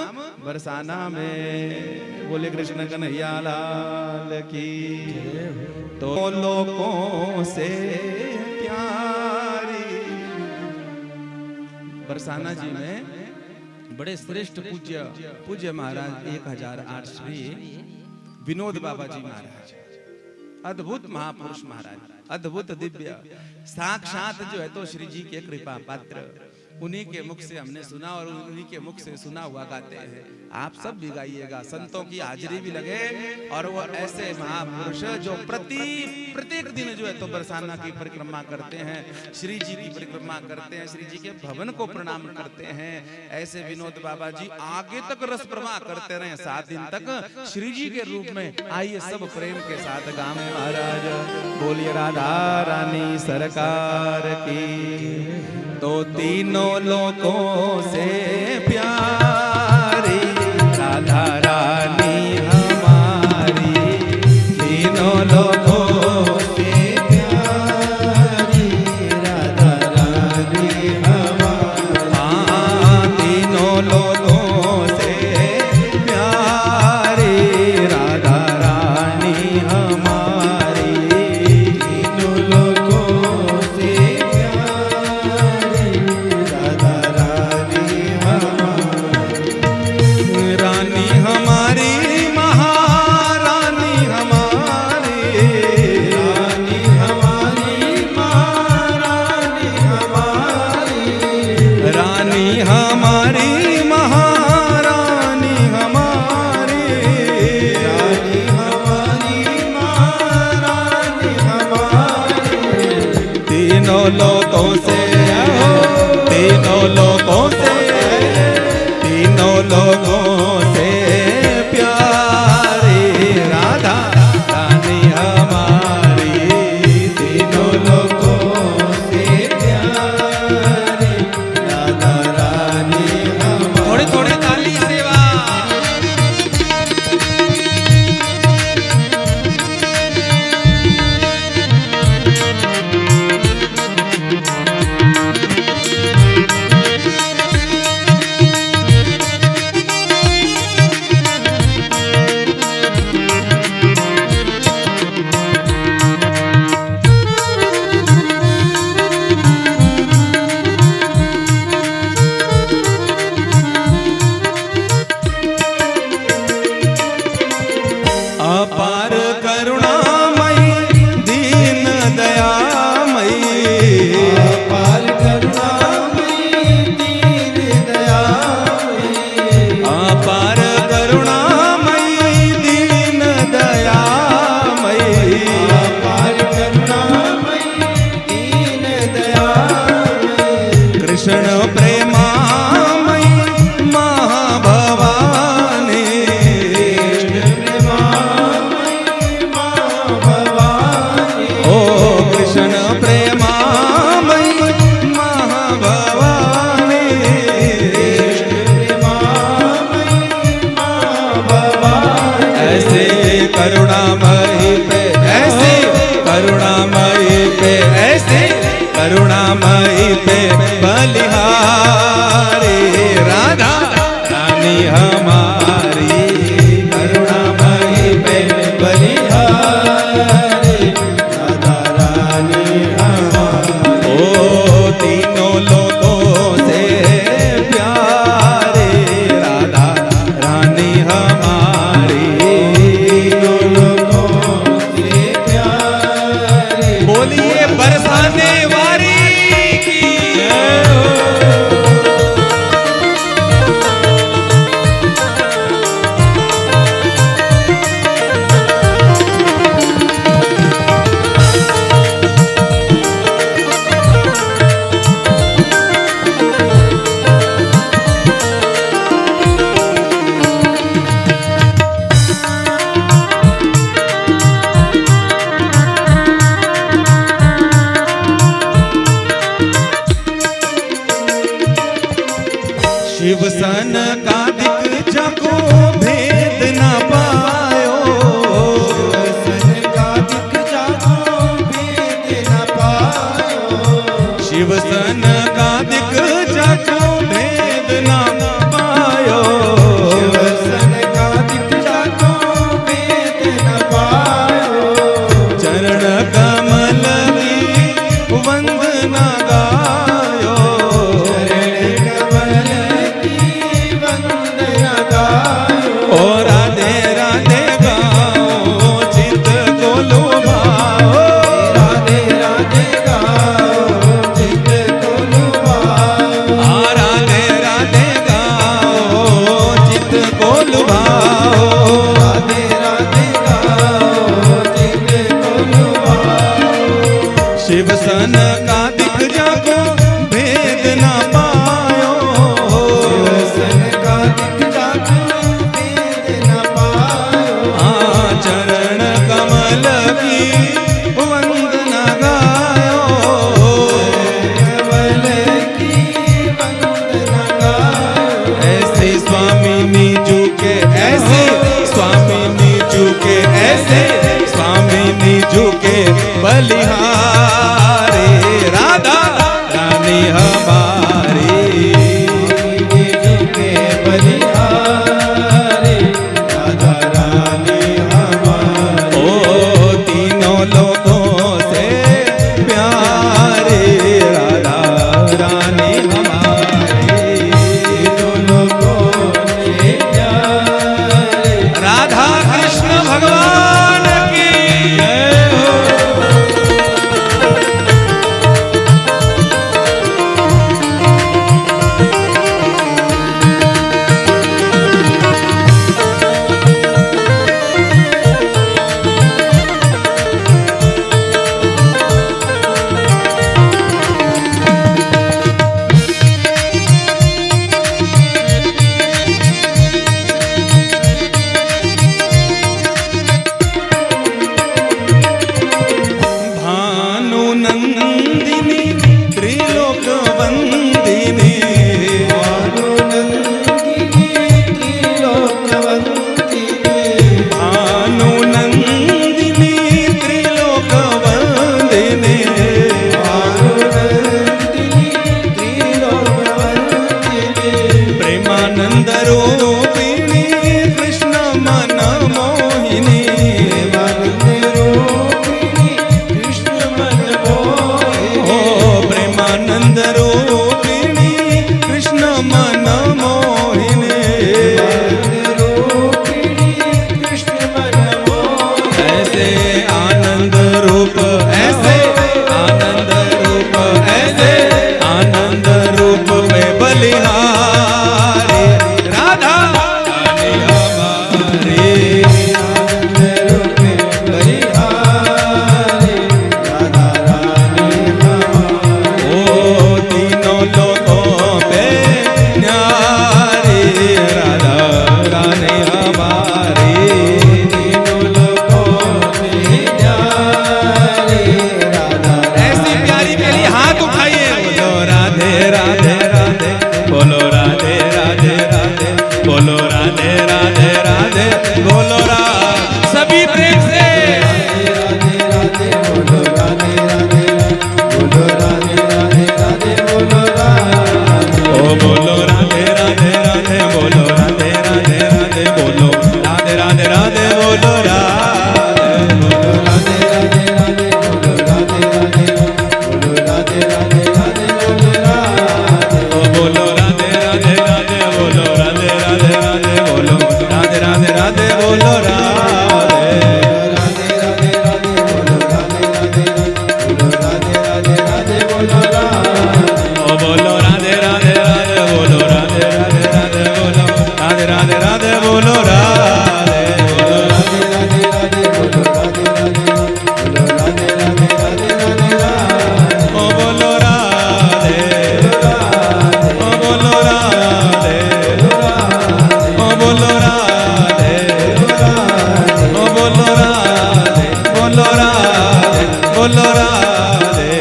बरसाना में। बोले कृष्ण कन्हैया लाल की। तो लोगों से प्यारी बरसाना जी में बड़े श्रेष्ठ पूज्य महाराज 1008 श्री विनोद बाबा जी महाराज, अद्भुत महापुरुष महाराज, अद्भुत दिव्य साक्षात जो है तो श्री जी के कृपा पात्र। उन्हीं के मुख से हमने सुना और उन्हीं के मुख से सुना हुआ गाते हैं। आप सब भी गाइएगा, संतों की हाजिरी भी लगे। और वो ऐसे महापुरुष जो प्रत्येक दिन जो है तो बरसाना की परिक्रमा करते हैं, श्री जी की परिक्रमा करते हैं, श्री जी के भवन को प्रणाम करते हैं। ऐसे विनोद बाबा जी आगे तक रस प्रवाह करते रहे 7 दिन तक श्री जी के रूप में। आइए सब प्रेम के साथ गाएं महाराज। बोलिए राधा रानी सरकार की। तो तीनों लोगों से प्यारी राधा रानी हमारी, तीनों लोगों से प्यारी राधा रानी हमारी। हाँ, तीनों लोगों से प्यारी राधा रानी हमारी, तीनों लोगों से लोगों से, तीनों लोगों से, तीनों लोगों से प्यारी राधा रानी हमारी, तीनों लोगों से प्यारी राधा रानी हमारी। राख भेद न पायो। चरण कमल की वंदना गायो। कमल की वंदना गायो। ऐसे स्वामी नीजू के ऐसे स्वामी नीजू के ऐसे स्वामी नीजू के बलिहारे राधा रानी हमारी। के बलिहारे राधा रानी हमारी। ओ तीनों लोगों से प्यारे राधा रानी हमारी। तीनों लोगों से प्यारे राधा कृष्ण भगवान की जय हो। भानु नंदिनी त्रिलोक वंदिनी। भानुनंदिनी त्रिलोकवंदिनी। भानु नंदिनी त्रिलोक वंदिनी। भानुनंदिनी त्रिलोकवंदिनी। प्रेमानंद रूपिणी कृष्ण मन मोहिनी। प्रेमानंद रूपिणी कृष्ण मन मोहिनी। ओ प्रेमानंद रूपिणी कृष्ण मन मोहिनी। प्रेमानंद रूपिणी कृष्ण मन मोहिनी। ऐसे आनंद रूप ऐसे आनंद रूप ऐसे आनंद रूप में बलिहारी राधा रानी हमारी। आनंद रूप बलिहारी राधा रानी हमारी। ओ तीनों लोगों पे न्यारी राधा रानी हमारी। तीनों लोगों से प्यारी राधा ऐसी प्यारी के लिए हाथ उठाइए। बोलो राधे राधे राधे बोलो राधे राधे राधे बोलो राधे राधे राधे बोलो सभी प्रेम से राधे राधे बोलो राधे राधे बोलो राधे राधे राधे बोलो राधे। ओ बोलो राधे राधे राधे बोलो राधे राधे राधे बोलो राधे राधे राधे बोलो बोलो राधे राधे राधे बोलो राधे राधे बोलो राधे राधे राधे बोलो राधे। ओ बोलो राधे राधे राधे बोलो राधे राधे राधे बोलो राधे राधे राधे बोलो राधे। राधे राधे राधे बोलो राधे राधे बोलो राधे राधे राधे बोलो राधे। ओ बोलो राधे राधे राधे बोलो राधे राधे राधे बोलो राधे राधे राधे बोलो राधे। राधे राधे राधे बोलो राधे राधे बोलो राधे राधे राधे राधे राधे। ओ बोलो राधे ओ बोलो राधे ओ बोलो राधे ओ बोलो राधे बोलो राधे बोलो राधे।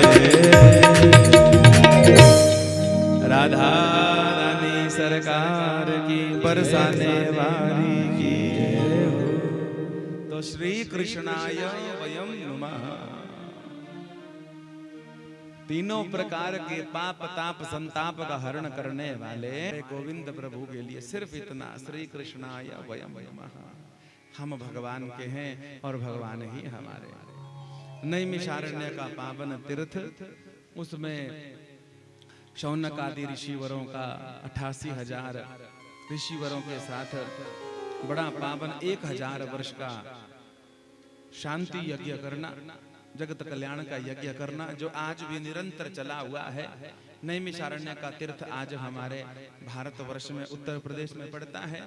राधा रानी सरकार की बरसाने वाली की तो श्री कृष्णाय वयम नमः। तीनों प्रकार के पाप ताप संताप का हरण करने वाले गोविंद प्रभु के लिए सिर्फ इतना श्री कृष्णाय वयम नमः। हम भगवान के हैं और भगवान ही हमारे। नैमिषारण्य का पावन तीर्थ उसमें शौनक आदि ऋषिवरों का 88,000 ऋषिवरों के साथ बड़ा पावन 1000 वर्ष का शांति यज्ञ करना, जगत कल्याण का यज्ञ करना, जो आज भी निरंतर चला हुआ है। नैमिषारण्य का तीर्थ आज हमारे भारतवर्ष में उत्तर प्रदेश में पड़ता है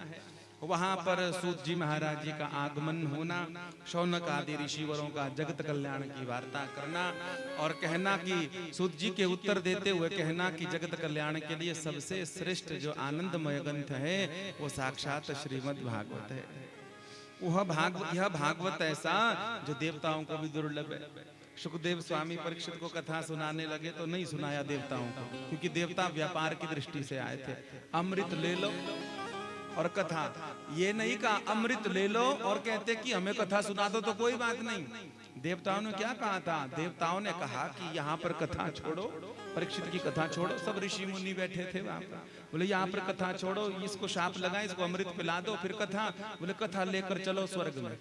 वहां पर सूत जी महाराज जी का आगमन होना, शौनक आदि ऋषिवरों का जगत कल्याण की वार्ता करना और कहना कि सूत जी के उत्तर देते हुए कहना कि जगत कल्याण के लिए सबसे श्रेष्ठ जो आनंदमय ग्रंथ है वो साक्षात श्रीमद् भागवत है। यह भागवत ऐसा जो देवताओं को भी दुर्लभ है। सुखदेव स्वामी परीक्षित को कथा सुनाने लगे तो नहीं सुनाया देवताओं को, क्योंकि देवता व्यापार की दृष्टि से आए थे। अमृत ले लो और कथा, ये नहीं कहा अमृत ले लो और कहते कि हमें कथा सुना दो तो कोई बात नहीं। देवताओं ने क्या कहा था? देवताओं ने कहा कि यहाँ पर कथा छोड़ो, परीक्षित की कथा छोड़ो। सब ऋषि मुनि बैठे थे वहां पर, बोले यहाँ पर कथा छोड़ो, इसको शाप लगाए, इसको अमृत पिला दो, फिर कथा। बोले कथा लेकर चलो स्वर्ग में,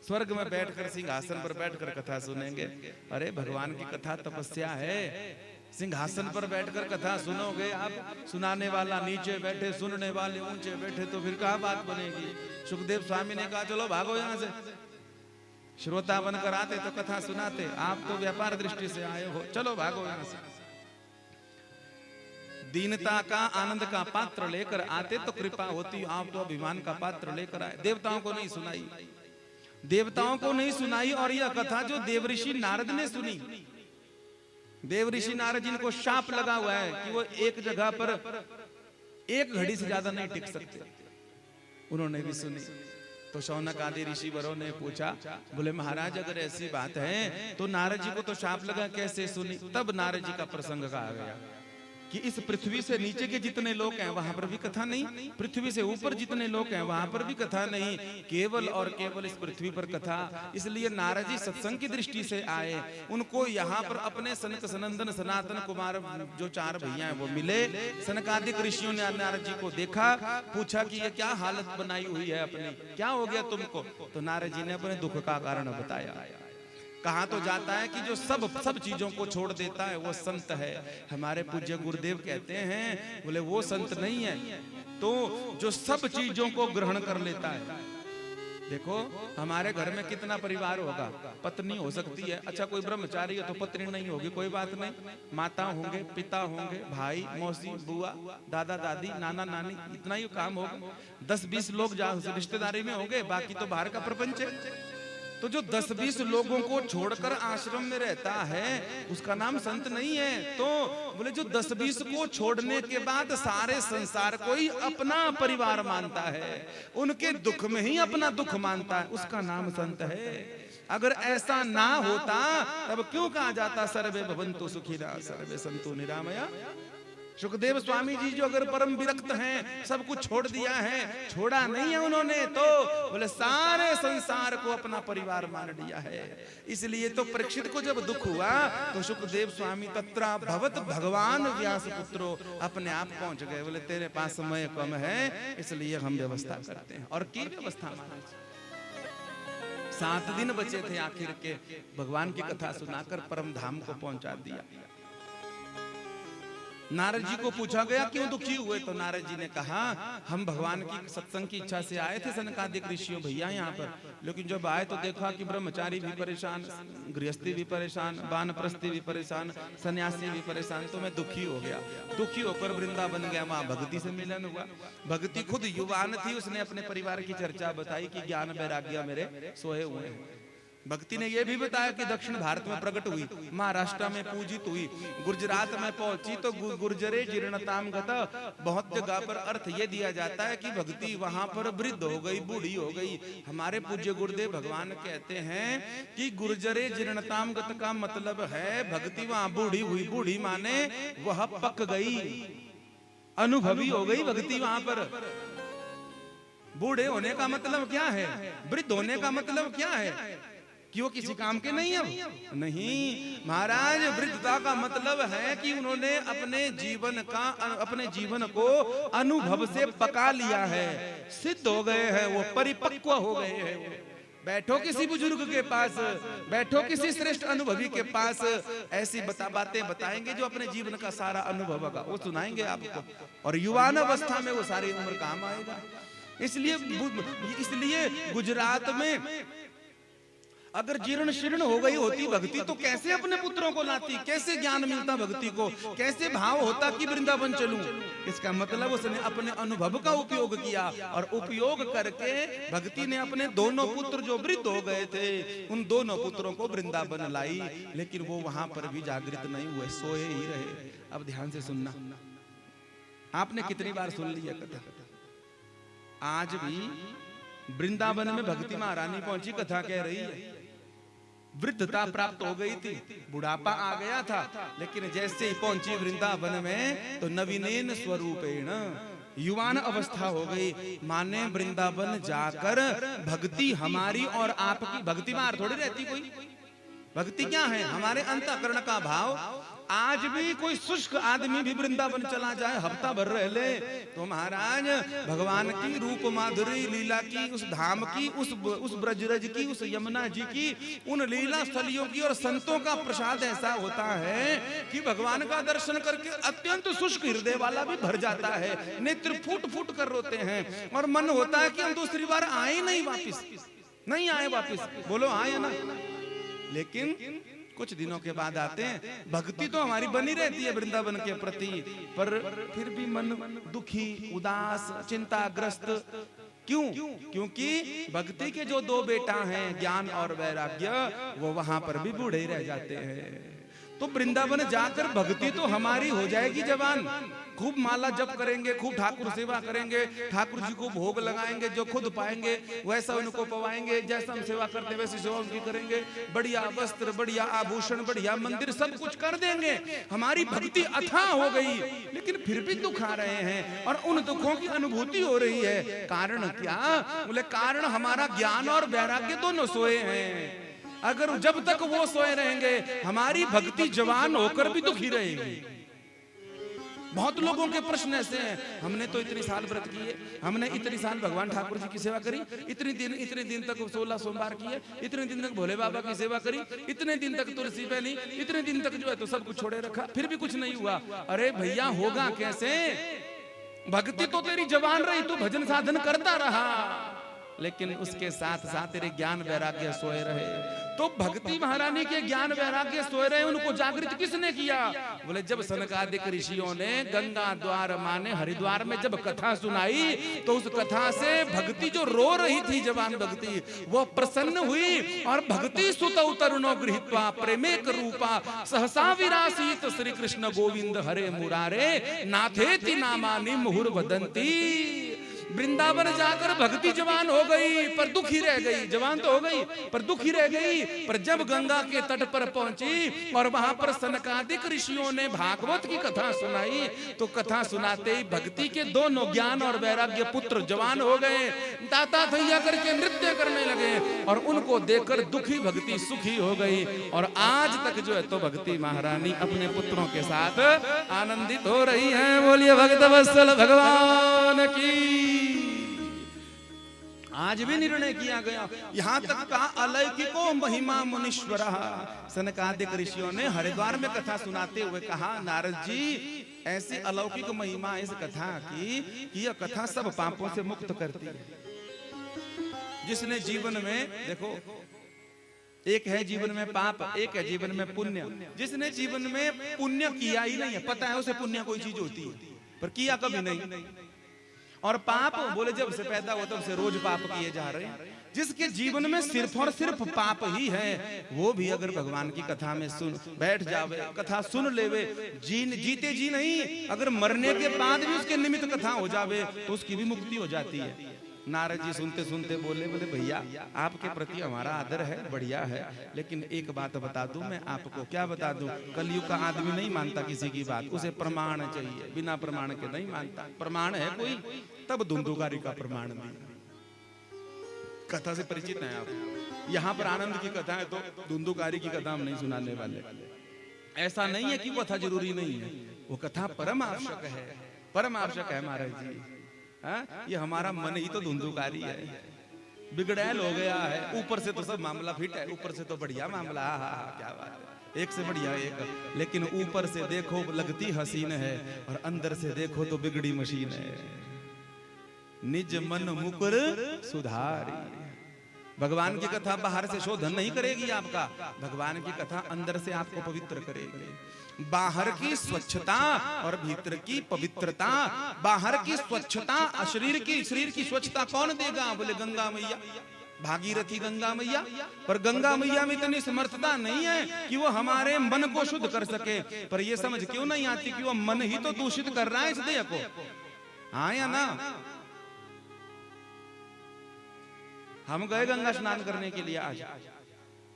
स्वर्ग में बैठकर सिंहासन पर बैठकर कथा सुनेंगे। अरे भगवान की कथा तपस्या है, सिंहासन पर बैठकर कथा सुनोगे आप, सुनाने वाला नीचे बैठे, सुनने वाले ऊंचे बैठे, तो फिर क्या बात बनेगी। सुखदेव स्वामी ने कहा चलो भागो यहाँ से। श्रोता बनकर आते तो कथा सुनाते, आप तो व्यापार दृष्टि से आए हो, चलो भागो यहाँ से। दीनता का आनंद का पात्र लेकर आते तो कृपा होती, आप तो अभिमान का पात्र लेकर आए। देवताओं को नहीं सुनाई, देवताओं को नहीं सुनाई। और यह कथा जो देवऋषि नारद ने सुनी, देवऋषि नारद जिनको शाप लगा हुआ है कि वो एक जगह पर एक घड़ी से ज्यादा नहीं टिक सकते, उन्होंने भी सुनी। तो शौनक आदि ऋषिवरों ने पूछा, बोले महाराज अगर ऐसी बात है तो नारद जी को तो शाप लगा, कैसे सुनी? तब नारद जी का प्रसंग आ गया कि इस पृथ्वी से नीचे के जितने लोग हैं वहां पर भी कथा नहीं, पृथ्वी से ऊपर जितने लोग हैं वहां पर भी कथा नहीं, केवल और केवल इस पृथ्वी पर कथा। इसलिए नारद जी सत्संग की दृष्टि से आए। उनको यहाँ पर अपने सनक सनंदन सनातन कुमार जो 4 भैया हैं वो मिले। सनकादिक ऋषियों ने नारद जी को देखा, पूछा कि ये क्या हालत बनाई हुई है अपनी, क्या हो गया तुमको? तो नारद जी ने अपने दुख का कारण बताया। कहा तो जाता है कि जो सब चीजों को छोड़ देता है वो संत है। हमारे पूज्य गुरुदेव कहते हैं, बोले वो संत नहीं है तो जो सब चीजों को ग्रहण कर लेता है। देखो हमारे घर में कितना परिवार होगा, पत्नी हो सकती है, अच्छा कोई ब्रह्मचारी है तो पत्नी नहीं होगी, कोई बात नहीं, माता होंगे, पिता होंगे, भाई मौसी बुआ दादा दादी नाना नानी, इतना ही काम होगा। 10-20 लोग रिश्तेदारी में होंगे, बाकी तो बाहर का प्रपंच है। तो जो 10-20 लोगों को छोड़कर आश्रम में रहता है उसका नाम संत नहीं है। तो बोले जो 10-20 को छोड़ने के बाद सारे संसार को ही अपना परिवार मानता है, उनके दुख में ही अपना दुख मानता है, उसका नाम संत है। अगर ऐसा ना होता तब क्यों कहा जाता सर्वे भवन्तु सुखिनः सर्वे सन्तु निरामया। सुखदेव स्वामी जी जो अगर परम विरक्त हैं, सब कुछ छोड़ दिया है, छोड़ा नहीं है उन्होंने, तो बोले सारे संसार को अपना परिवार मान लिया है। इसलिए तो परीक्षित को जब दुख हुआ तो सुखदेव स्वामी तत्रा भवत भगवान व्यास पुत्रो, अपने आप पहुंच गए। बोले तेरे पास समय कम है इसलिए हम व्यवस्था करते हैं। और की व्यवस्था महाराज, 7 दिन बचे थे आखिर के, भगवान की कथा सुनाकर परम धाम को पहुंचा दिया। नारद जी को पूछा गया क्यों दुखी हुए, तो नारद जी ने कहा हम भगवान की सत्संग की इच्छा से आए थे सनकादिक ऋषियों भैया यहाँ पर, लेकिन जब आए तो देखा कि ब्रह्मचारी भी परेशान, गृहस्थी भी परेशान, वानप्रस्थी भी परेशान, सन्यासी भी परेशान, तो मैं दुखी हो गया। दुखी होकर वृंदावन गया, वहां भक्ति से मिलन हुआ। भक्ति खुद युवान थी, उसने अपने परिवार की चर्चा बताई कि ज्ञान वैराग्य मेरे सोए हुए हैं। भक्ति ने यह भी बताया कि दक्षिण भारत में प्रकट हुई, महाराष्ट्र में पूजित हुई, गुजरात में पहुंची तो गुर्जरे जीर्णताम गता। बहुत जगह पर अर्थ ये दिया जाता है कि भक्ति वहां पर वृद्ध हो गई, बूढ़ी हो गई। हमारे पूज्य गुरुदेव भगवान कहते हैं कि गुर्जरे जीर्णताम गत का मतलब है भक्ति वहां बूढ़ी हुई, बूढ़ी माने वह पक गई, अनुभवी हो गई भक्ति वहां पर। बूढ़े होने का मतलब क्या है, वृद्ध होने का मतलब क्या है कि वो किसी काम के नहीं है? नहीं महाराज, वृद्धता का मतलब है कि उन्होंने अपने जीवन को अनुभव से पका लिया है, सिद्ध हो गए हैं, वो परिपक्व हो गए हैं। बैठो किसी बुजुर्ग के पास, बैठो किसी श्रेष्ठ अनुभवी के पास, ऐसी बातें बताएंगे जो अपने जीवन का सारा अनुभव होगा वो सुनाएंगे आपको, और युवान अवस्था में वो सारी उम्र काम आएगा। इसलिए गुजरात में अगर जीर्ण शीर्ण हो गई होती भक्ति तो कैसे अपने पुत्रों को लाती, कैसे ज्ञान मिलता भक्ति को, कैसे भाव होता कि वृंदावन चलूं। इसका मतलब उसने अपने अनुभव का उपयोग किया और उपयोग करके भक्ति ने अपने दोनों पुत्र जो वृद्ध हो गए थे उन दोनों पुत्रों को वृंदावन लाई। लेकिन वो वहां पर भी जागृत नहीं हुए, सोए ही रहे। अब ध्यान से सुनना, आपने कितनी बार सुन लिया कथा। आज भी वृंदावन में भक्ति महारानी पहुंची, कथा कह रही है। वृद्धता प्राप्त हो गई थी, बुढ़ापा आ गया था, लेकिन जैसे ही पहुंची वृंदावन में तो नवीनेन स्वरूपेण युवान अवस्था हो गई। माने वृंदावन जाकर भक्ति हमारी और आपकी, भक्ति मार थोड़ी रहती कोई, भक्ति क्या है, हमारे अंतःकरण का भाव। आज भी कोई शुष्क आदमी भी वृंदावन चला जाए, हफ्ता भर रह ले, तो महाराज भगवान की रूप माधुरी लीला की, उस धाम की, उस ब्रजरज की, उस यमुना जी की, उन लीला स्थलियों की और संतों का प्रसाद ऐसा होता है कि भगवान का दर्शन करके अत्यंत शुष्क हृदय वाला भी भर जाता है, नेत्र फूट फूट कर रोते हैं और मन होता है कि हम दूसरी बार आए नहीं, वापिस नहीं आए, वापिस बोलो आए ना। लेकिन कुछ दिनों के बाद आते हैं, भक्ति तो हमारी बनी रहती है वृंदावन के प्रति, पर फिर भी मन दुखी, उदास, चिंताग्रस्त। क्यों? क्योंकि भक्ति के जो दो बेटा हैं ज्ञान और वैराग्य, वो वहां पर भी बूढ़े ही रह जाते हैं। तो वृंदावन जाकर भक्ति तो हमारी हो जाएगी जवान, खूब माला जप करेंगे, खूब ठाकुर सेवा करेंगे, ठाकुर जी को भोग लगाएंगे, जो खुद पाएंगे वैसा उनको पवाएंगे, जैसा हम सेवा करते हैं वैसी सेवा उनकी करेंगे, बढ़िया वस्त्र, बढ़िया आभूषण, बढ़िया मंदिर, सब कुछ कर देंगे, हमारी भक्ति अथाह हो गई। लेकिन फिर भी दुख आ रहे हैं और उन दुखों की अनुभूति हो रही है। कारण क्या? बोले कारण हमारा ज्ञान और वैराग्य दोनों सोए हैं। अगर जब तक वो सोए रहेंगे हमारी भक्ति जवान होकर भी दुखी रहेगी। बहुत लोगों के प्रश्न ऐसे हैं, हमने तो इतनी साल व्रत किए, हमने इतनी साल भगवान ठाकुर जी की सेवा करी, इतने दिन तक 16 सोमवार किए, इतने दिन तक भोले बाबा की सेवा करी, इतने दिन तक तुलसी पहनी, इतने दिन तक जो है तो सब कुछ छोड़े रखा, फिर भी कुछ नहीं हुआ। अरे भैया होगा कैसे? भक्ति तो तेरी जवान रही, तू भजन साधन करता रहा, लेकिन उसके साथ साथ तेरे ज्ञान वैराग्य सोए रहे। तो भक्ति महारानी के ज्ञान वैराग्य सोए रहे, उनको जागृत किसने किया? बोले जब सनकादिक ऋषियों ने गंगा द्वार माने हरिद्वार में जब कथा सुनाई, तो उस कथा से भक्ति जो रो रही थी जवान भक्ति, वो प्रसन्न हुई और भक्ति सुतौ तरुणो गृहीत्वा प्रेमेक रूपा सहसा विरासीत श्री कृष्ण गोविंद हरे मुरारे नाथेति नामानि मुहुर्वदन्ति। वृंदावन जाकर भक्ति जवान हो गई पर दुखी रह गई, जवान तो हो गई पर दुखी रह गई। पर जब गंगा के तट पर पहुंची और वहां पर सनकादिक ऋषियों ने भागवत की कथा सुनाई, तो कथा सुनाते ही भक्ति के दोनों ज्ञान और वैराग्य पुत्र जवान हो गए, ताता थैया करके नृत्य करने लगे और उनको देखकर दुखी भक्ति सुखी हो गई। और आज तक जो है तो भक्ति महारानी अपने पुत्रों के साथ आनंदित हो रही है। बोलिए भक्त वत्सल भगवान की। आज भी निर्णय किया गया, यहाँ तक कहा अलौकिको महिमा मुनीश्वर। सनकादिक ऋषियों ने हरिद्वार में कथा सुनाते हुए कहा, नारद जी ऐसी अलौकिक महिमा इस कथा की कि यह कथा सब पापों से मुक्त करती है। जिसने जीवन में, देखो एक है जीवन में पाप, एक है जीवन में पुण्य। जिसने जीवन में पुण्य किया ही नहीं है, पता है उसे पुण्य कोई चीज होती है, पर किया कभी नहीं। और पाप बोले जब से पैदा हुआ तब से रोज पाप किए जा रहे हैं। जिसके जीवन में सिर्फ और सिर्फ पाप ही है, वो भी अगर भगवान की कथा में सुन बैठ जावे, कथा सुन लेवे, जीते जी नहीं, अगर मरने के बाद भी उसके निमित्त कथा हो जावे तो उसकी भी मुक्ति हो जाती है। नारद जी सुनते सुनते बोले भैया आपके प्रति हमारा आदर है, बढ़िया है, लेकिन एक बात बता दूं मैं आपको। क्या बता दूं? कलयुग का आदमी नहीं मानता किसी की बात, उसे प्रमाण चाहिए, बिना प्रमाण के नहीं मानता। प्रमाण है कोई तब धुंधुकारी का प्रमाण नहीं। कथा से परिचित हैं आप? यहाँ पर आनंद की कथा है तो धुंधुकारी की कथा हम नहीं सुनाने वाले। ऐसा नहीं है कि कथा जरूरी नहीं है, वो कथा परम आवश्यक है, परम आवश्यक है महाराज जी। ये हमारा मन ही तो धुंधुकारी है, बिगड़ैल हो गया है। ऊपर से तो सब मामला फिट है, ऊपर से तो बढ़िया मामला, क्या बात है, एक से बढ़िया एक। लेकिन ऊपर से देखो लगती हसीन है और अंदर से देखो तो बिगड़ी मशीन है। निज मन मुकुर सुधारी। भगवान की कथा बाहर से शोधन नहीं करेगी आपका, भगवान की कथा अंदर से आपको पवित्र करेगी। बाहर की स्वच्छता और भीतर की पवित्रता। बाहर की स्वच्छता शरीर की स्वच्छता कौन देगा? बोले गंगा मैया, भागीरथी गंगा मैया। पर गंगा मैया में इतनी समर्थता नहीं है कि वो हमारे मन को शुद्ध कर सके। पर ये समझ क्यों नहीं आती कि वो मन ही तो दूषित कर रहा है इस देह को, हाँ या ना? हम गए गंगा स्नान करने के लिए, आज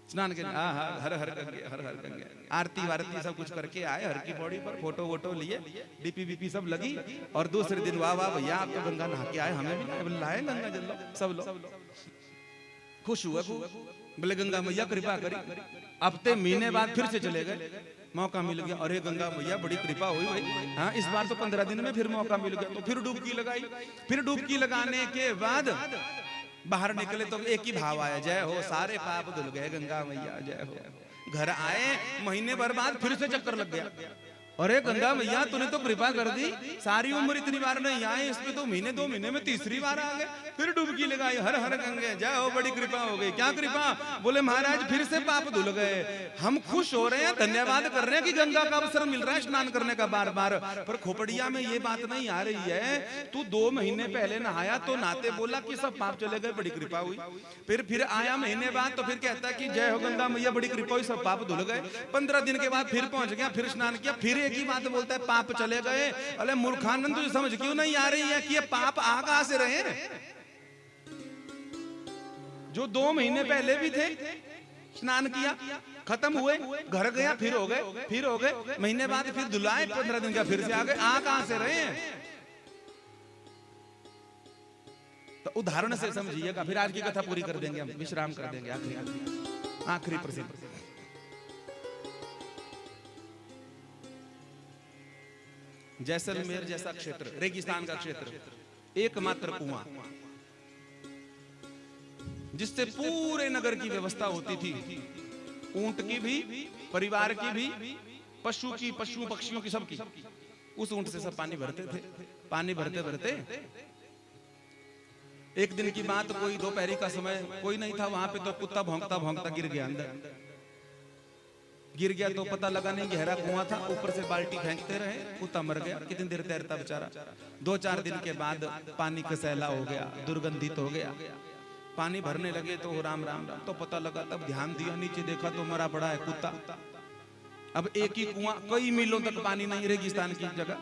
स्नान के हर हर गंगे, आरती वारती सब कुछ करके आए, हर की बॉडी पर फोटो वोटो लिए, डीपी बीपी सब लगी। और दूसरे दिन वाह वाह भैया आप तो गंगा नहा के आए, हमें भी लाए गंगा जल लो। सब लोग खुश हुए, बोले गंगा मैया कृपा करी। हफ्ते महीने बाद फिर से चले गए, मौका मिल गया, अरे गंगा मैया बड़ी कृपा हुई भाई, हाँ इस बार तो 15 दिन में फिर मौका मिल गया। तो फिर डुबकी लगाई। फिर डुबकी लगाने के बाद बाहर निकले तो एक ही भाव आया, जय हो, सारे पाप धुल गए गंगा मैया जय हो। घर आए, महीने भर बाद फिर से चक्कर लग गया, अरे गंगा मैया तूने तो कृपा कर दी, सारी उम्र इतनी बार नहीं आए, इसमें तो महीने 2 महीने में तीसरी बार आ गए। फिर डुबकी लगाई, हर हर गंगे जय हो, बड़ी कृपा हो गई। क्या कृपा? बोले महाराज फिर से पाप धुल गए। हम खुश हो रहे हैं, धन्यवाद कर रहे हैं कि गंगा का अवसर मिल रहा है स्नान करने का बार बार। पर खोपड़िया में ये बात नहीं आ रही है, तू 2 महीने पहले नहाया तो नाते बोला कि सब पाप चले गए, बड़ी कृपा हुई। फिर आया महीने बाद तो फिर कहता कि जय हो गंगा मैया, बड़ी कृपा हुई, सब पाप धुल गए। 15 दिन के बाद फिर पहुंच गया, फिर स्नान किया, फिर एक ही बात बोलता है पाप चले गए। अरे मूर्खानंद तुझे समझ क्यों नहीं आ रही है कि ये पाप आ कहां से रहे? जो 2 महीने पहले भी थे, स्नान किया, खत्म हुए, घर गया, फिर हो गए, महीने बाद फिर धुलाए, 15 दिन का फिर से आ गए, आ कहां से रहे? तो उदाहरण से समझिएगा। फिर आज की कथा पूरी कर देंगे, हम विश्राम कर देंगे। आखिरी प्रसिद्ध जैसलमेर जैसा क्षेत्र, रेगिस्तान का क्षेत्र, एकमात्र कुआं जिससे पूरे नगर की व्यवस्था होती थी, ऊंट की भी, परिवार की भी, पशु पक्षियों की, सबकी। उस ऊंट से सब पानी भरते थे। पानी भरते भरते एक दिन की बात, कोई दोपहरी का समय, कोई नहीं था वहां पे, तो कुत्ता भौंकता भौंकता गिर गया अंदर। गिर गया तो पता लगा नहीं, गहरा कुआं था, ऊपर से बाल्टी फेंकते रहे, कुत्ता मर गया। कितनी देर तैरता बेचारा। 2-4 दिन के बाद पानी कसैला हो गया, दुर्गंधित हो गया। पानी भरने लगे तो राम राम राम, तो पता लगा, तब ध्यान दिया, नीचे देखा तो मरा पड़ा है कुत्ता। अब एक ही कुआं, कई मीलों तक पानी नहीं, रेगिस्तान की जगह।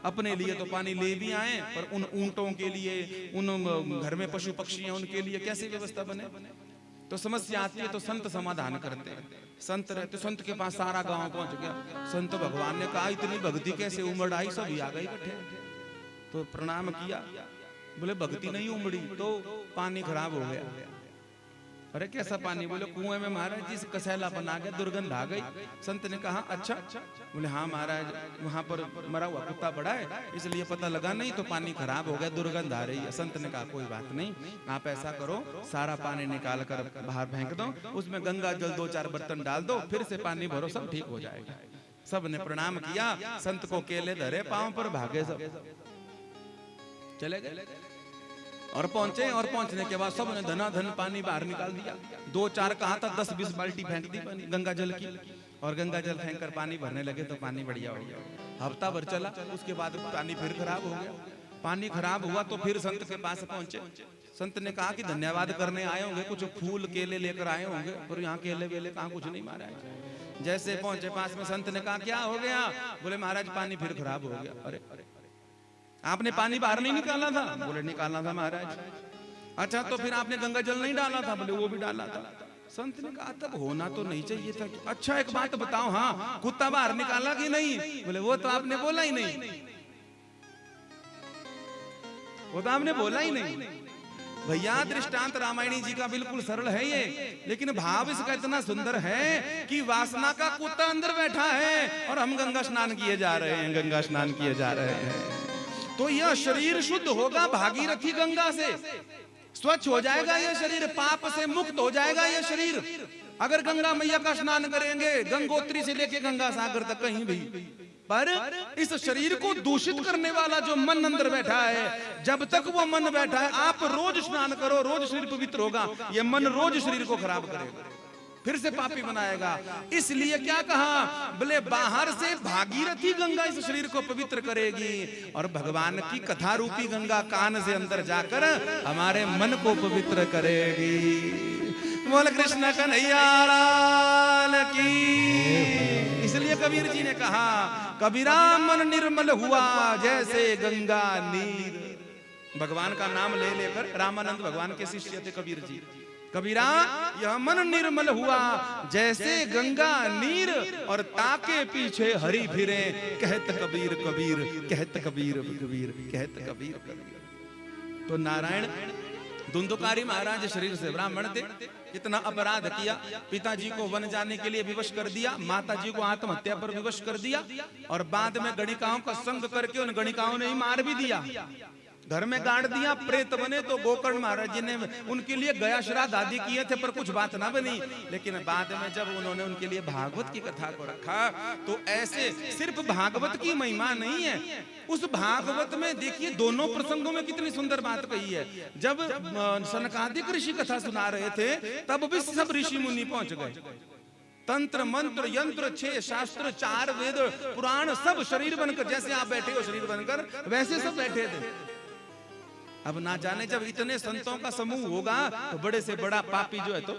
अपने लिए तो पानी ले भी आए, पर उन ऊंटों के लिए, उन घर में पशु पक्षी हैं उनके लिए कैसे व्यवस्था बने? तो समस्या आती है तो संत समाधान करते हैं। संत रहते, संत के पास सारा गांव पहुंच गया। संत भगवान ने कहा इतनी भक्ति कैसे उमड़ आई, सब आ गए इकट्ठे। तो प्रणाम किया, बोले भक्ति नहीं उमड़ी तो पानी खराब हो गया। अरे कैसा पानी? बोले कुएं में महाराज जी कसैला बना गया, दुर्गंध आ गई। संत ने कहा अच्छा? बोले हाँ महाराज, वहां पर मरा हुआ कुत्ता पड़ा है, इसलिए पता लगा नहीं, तो पानी खराब हो गया, दुर्गंध आ रही है। संत ने कहा कोई बात नहीं, आप ऐसा करो, सारा पानी निकाल कर बाहर फेंक दो, उसमें गंगा जल 2-4 बर्तन डाल दो, फिर से पानी भरो, सब ठीक हो जाएगा। सब ने प्रणाम किया, संत को केले धरे पांव पर, भागे सब, चले गए। और पहुंचे, और पहुंचने के बाद सबने धनाधन पानी बाहर निकाल दिया। 2-4 कहा था, 10-20 बाल्टी फेंक दी पानी गंगा जल की, और गंगा जल फेंक कर पानी भरने लगे तो पानी बढ़िया हो गया। हफ्ता भर चला, उसके बाद पानी फिर खराब हो गया। पानी खराब हुआ तो फिर संत के पास पहुंचे। संत ने कहा कि धन्यवाद करने आए होंगे, कुछ फूल केले लेकर आए होंगे, पर यहाँ केले वेले कहाँ, कुछ नहीं मारा है। जैसे पहुंचे पास में, संत ने कहा क्या हो गया? बोले महाराज पानी फिर खराब हो गया। अरे आपने पानी बाहर नहीं निकाला था? बोले निकालना था महाराज। अच्छा तो फिर आपने गंगा जल नहीं डाला था? बोले वो भी डाला था। संत ने कहा तब होना तो नहीं चाहिए था। अच्छा एक बात बताओ, हाँ कुत्ता बाहर निकाला कि नहीं? बोले वो तो आपने बोला ही नहीं, वो तो आपने बोला ही नहीं। भैया दृष्टांत रामायणी जी का बिल्कुल सरल है ये, लेकिन भाव इसका इतना सुंदर है कि वासना का कुत्ता अंदर बैठा है और हम गंगा स्नान किए जा रहे हैं, गंगा स्नान किए जा रहे हैं। तो यह शरीर शुद्ध होगा भागीरथी गंगा से, स्वच्छ हो जाएगा यह शरीर, पाप से मुक्त हो जाएगा यह शरीर। अगर गंगा मैया का स्नान करेंगे, गंगोत्री से लेके गंगा सागर तक कहीं भी पर इस शरीर को दूषित करने वाला जो मन अंदर बैठा है, जब तक वो मन बैठा है, आप रोज स्नान करो, रोज शरीर पवित्र होगा, ये मन रोज शरीर को खराब करेगा, फिर से पापी बनाएगा। इसलिए क्या कहा, बोले बाहर से भागीरथी गंगा इस शरीर को पवित्र करेगी और भगवान की कथा रूपी गंगा कान से अंदर जाकर हमारे मन को पवित्र करेगी। बोल कृष्ण कन्हैया लाल की। इसलिए कबीर जी ने कहा, कबीरा मन निर्मल हुआ जैसे गंगा नीर। भगवान का नाम ले लेकर रामानंद भगवान के शिष्य थे कबीर जी। कबीरा यह मन निर्मल हुआ जैसे गंगा नीर और ताके पीछे हरि फिरे, कहत कबीर कबीर, कहत कबीर कबीर, कहत कबीर कबीर। तो नारायण धुंधुकारी महाराज शरीर से ब्राह्मण थे, इतना अपराध किया, पिताजी को वन जाने के लिए विवश कर दिया, माताजी को आत्महत्या पर विवश कर दिया और बाद में गणिकाओं का संग करके उन गणिकाओं ने ही मार भी दिया, घर में गाड़ दिया, प्रेत बने। तो गोकर्ण महाराज जी ने उनके लिए गया श्राद्ध आदि किए थे, पर कुछ बात ना बनी। लेकिन बाद में जब उन्होंने उनके लिए भागवत की कथा को रखा, तो ऐसे सिर्फ भागवत की महिमा नहीं है, उस भागवत में देखिए दोनों प्रसंगों में कितनी सुंदर बात कही है। जब सनकादिक ऋषि कथा सुना रहे थे, तब भी सब ऋषि मुनि पहुंच गए। तंत्र मंत्र यंत्र 6 शास्त्र 4 वेद पुराण सब शरीर बनकर, जैसे आप बैठे हो शरीर बनकर, वैसे सब बैठे थे। अब ना जाने जब इतने संतों का समूह होगा तो बड़े से बड़ा पापी जो है तो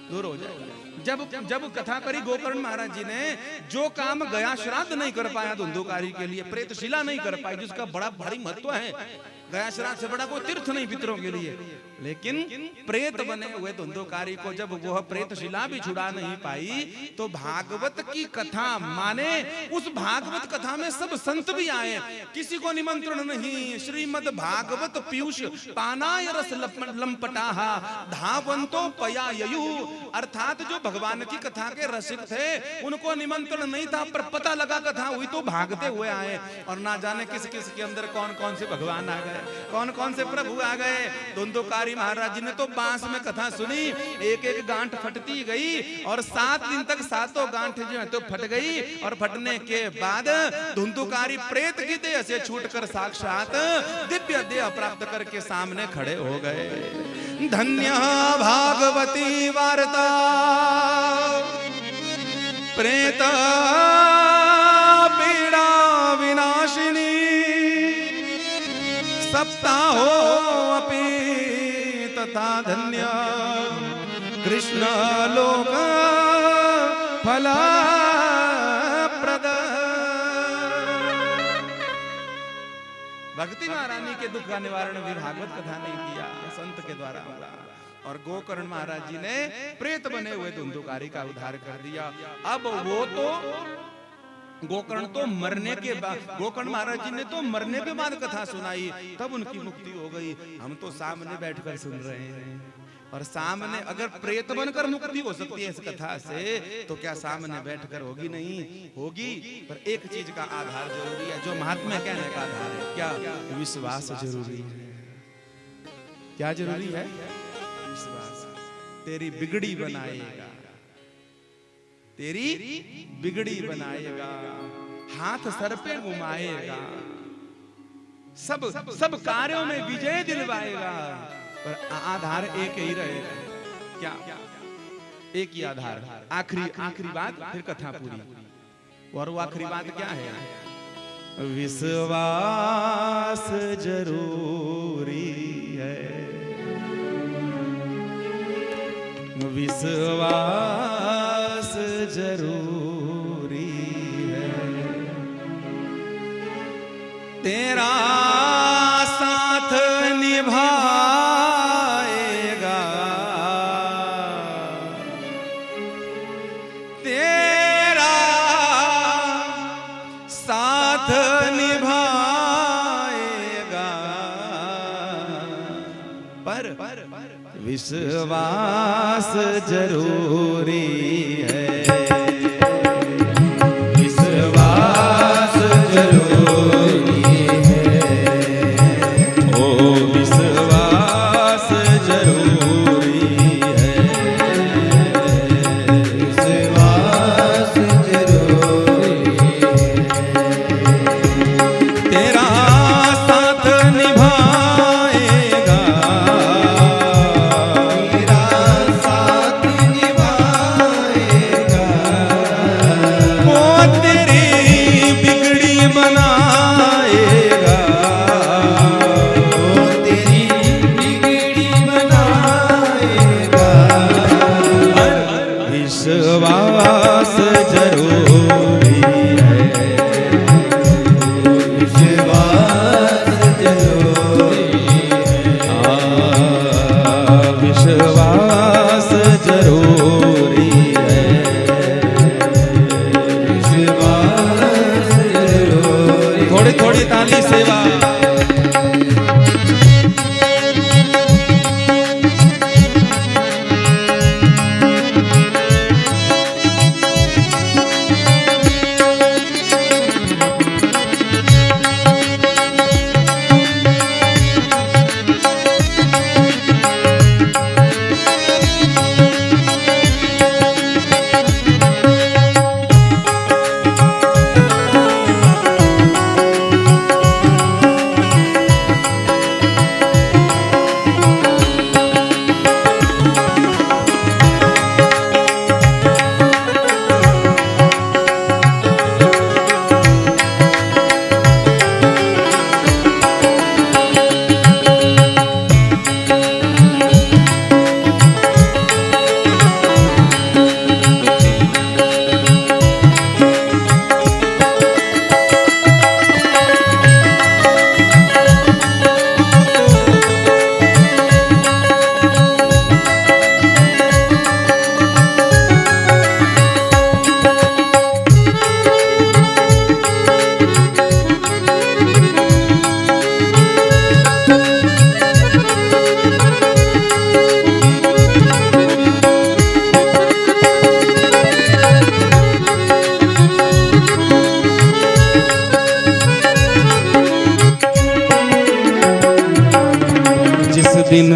दूर हो जाएगा। जब कथा करी गोकर्ण महाराज जी ने, जो काम गया श्राद्ध नहीं कर पाया धुंधुकारी के लिए, प्रेतशिला नहीं कर पाई, जिसका बड़ा भारी महत्व है, गया श्राद्ध से बड़ा कोई तीर्थ नहीं पितरों के लिए, लेकिन प्रेत बने हुए धुंधुकारी को जब वह प्रेतशिला भी छुड़ा नहीं पाई, तो भागवत की कथा माने उस भागवत कथा में सब संत भी आए, किसी को निमंत्रण नहीं। श्रीमद् भागवत पीयूष पानाय रस लंपटाहा धावंतो पयाययु, अर्थात जो भगवान की कथा के रसिक थे उनको निमंत्रण नहीं था, पर पता लगा कथा हुई तो भागते हुए आए। और ना जाने किस किस के अंदर कौन कौन से भगवान आ गए, कौन कौन से प्रभु आ गए। धुंधुकारी महाराज जी ने तो बांस में कथा सुनी, एक एक गांठ फटती गई और 7 दिन तक सातों गांठ जो है तो फट गई। और फटने के बाद धुंधुकारी प्रेत की देह से छूटकर साक्षात दिव्य देह प्राप्त करके सामने खड़े हो गए। धन्य भागवती वार्ता प्रेत पीड़ा विनाशिनी, सप्ताहो अपि तथा धन्य कृष्ण लोक फलप्रद। भक्ति महारानी के दुख का निवारण भी भागवत कथा ने किया, संत के द्वारा हुआ। और गोकर्ण महाराज जी ने प्रेत बने हुए धुंधुकारी का उद्धार कर दिया। अब वो तो गोकर्ण तो मरने के बाद, गोकर्ण महाराज जी ने तो मरने के बाद कथा सुनाई, तब उनकी मुक्ति हो गई। हम तो सामने बैठकर सुन रहे हैं, और सामने अगर प्रेत बनकर मुक्ति हो सकती है इस कथा से, तो क्या सामने बैठकर होगी? नहीं होगी। पर एक चीज का आधार जरूरी है, जो महात्मा कहने का आधार है, क्या? विश्वास जरूरी है। क्या जरूरी है? विश्वास। तेरी बिगड़ी बनाएगा, तेरी बिगड़ी बनाएगा, हाथ सर पे घुमाएगा, सब कार्यों में विजय दिलवाएगा। पर आधार एक ही रहेगा। क्या? एक ही आधार। आखिरी बात, फिर कथा पूरी। और वो आखिरी बात क्या है? विश्वास जरूरी है, विश्वास जरूरी है। तेरा साथ निभाएगा, तेरा साथ निभाएगा, पर विश्वास जरूरी है, विश्वास जरूरी है, ओ विश्वास जरूरी है, विश्वास जरूरी है।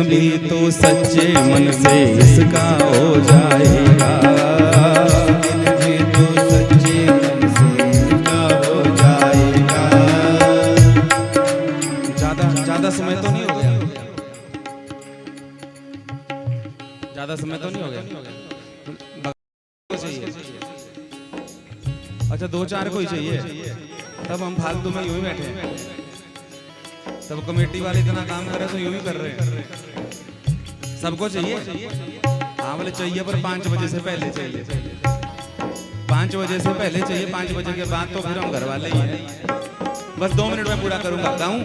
भी तो सच्चे मन से इसका हो जाएगा। दिन भी तो सच्चे मन से इसका हो जाएगा। ज्यादा समय तो नहीं हो गया? ज्यादा समय तो नहीं हो गया? अच्छा 2-4 कोई चाहिए, तब हम फालतू में यूं ही बैठे हैं। तब कमेटी वाले इतना काम कर रहे तो यूं ही कर रहे हैं। सबको चाहिए? हाँ बोले चाहिए, पर 5 बजे से पहले चाहिए। 5 बजे से पहले चाहिए, 5 बजे के बाद तो फिर हम घर वाले ही हैं। बस 2 मिनट में पूरा करूंगा। गाऊं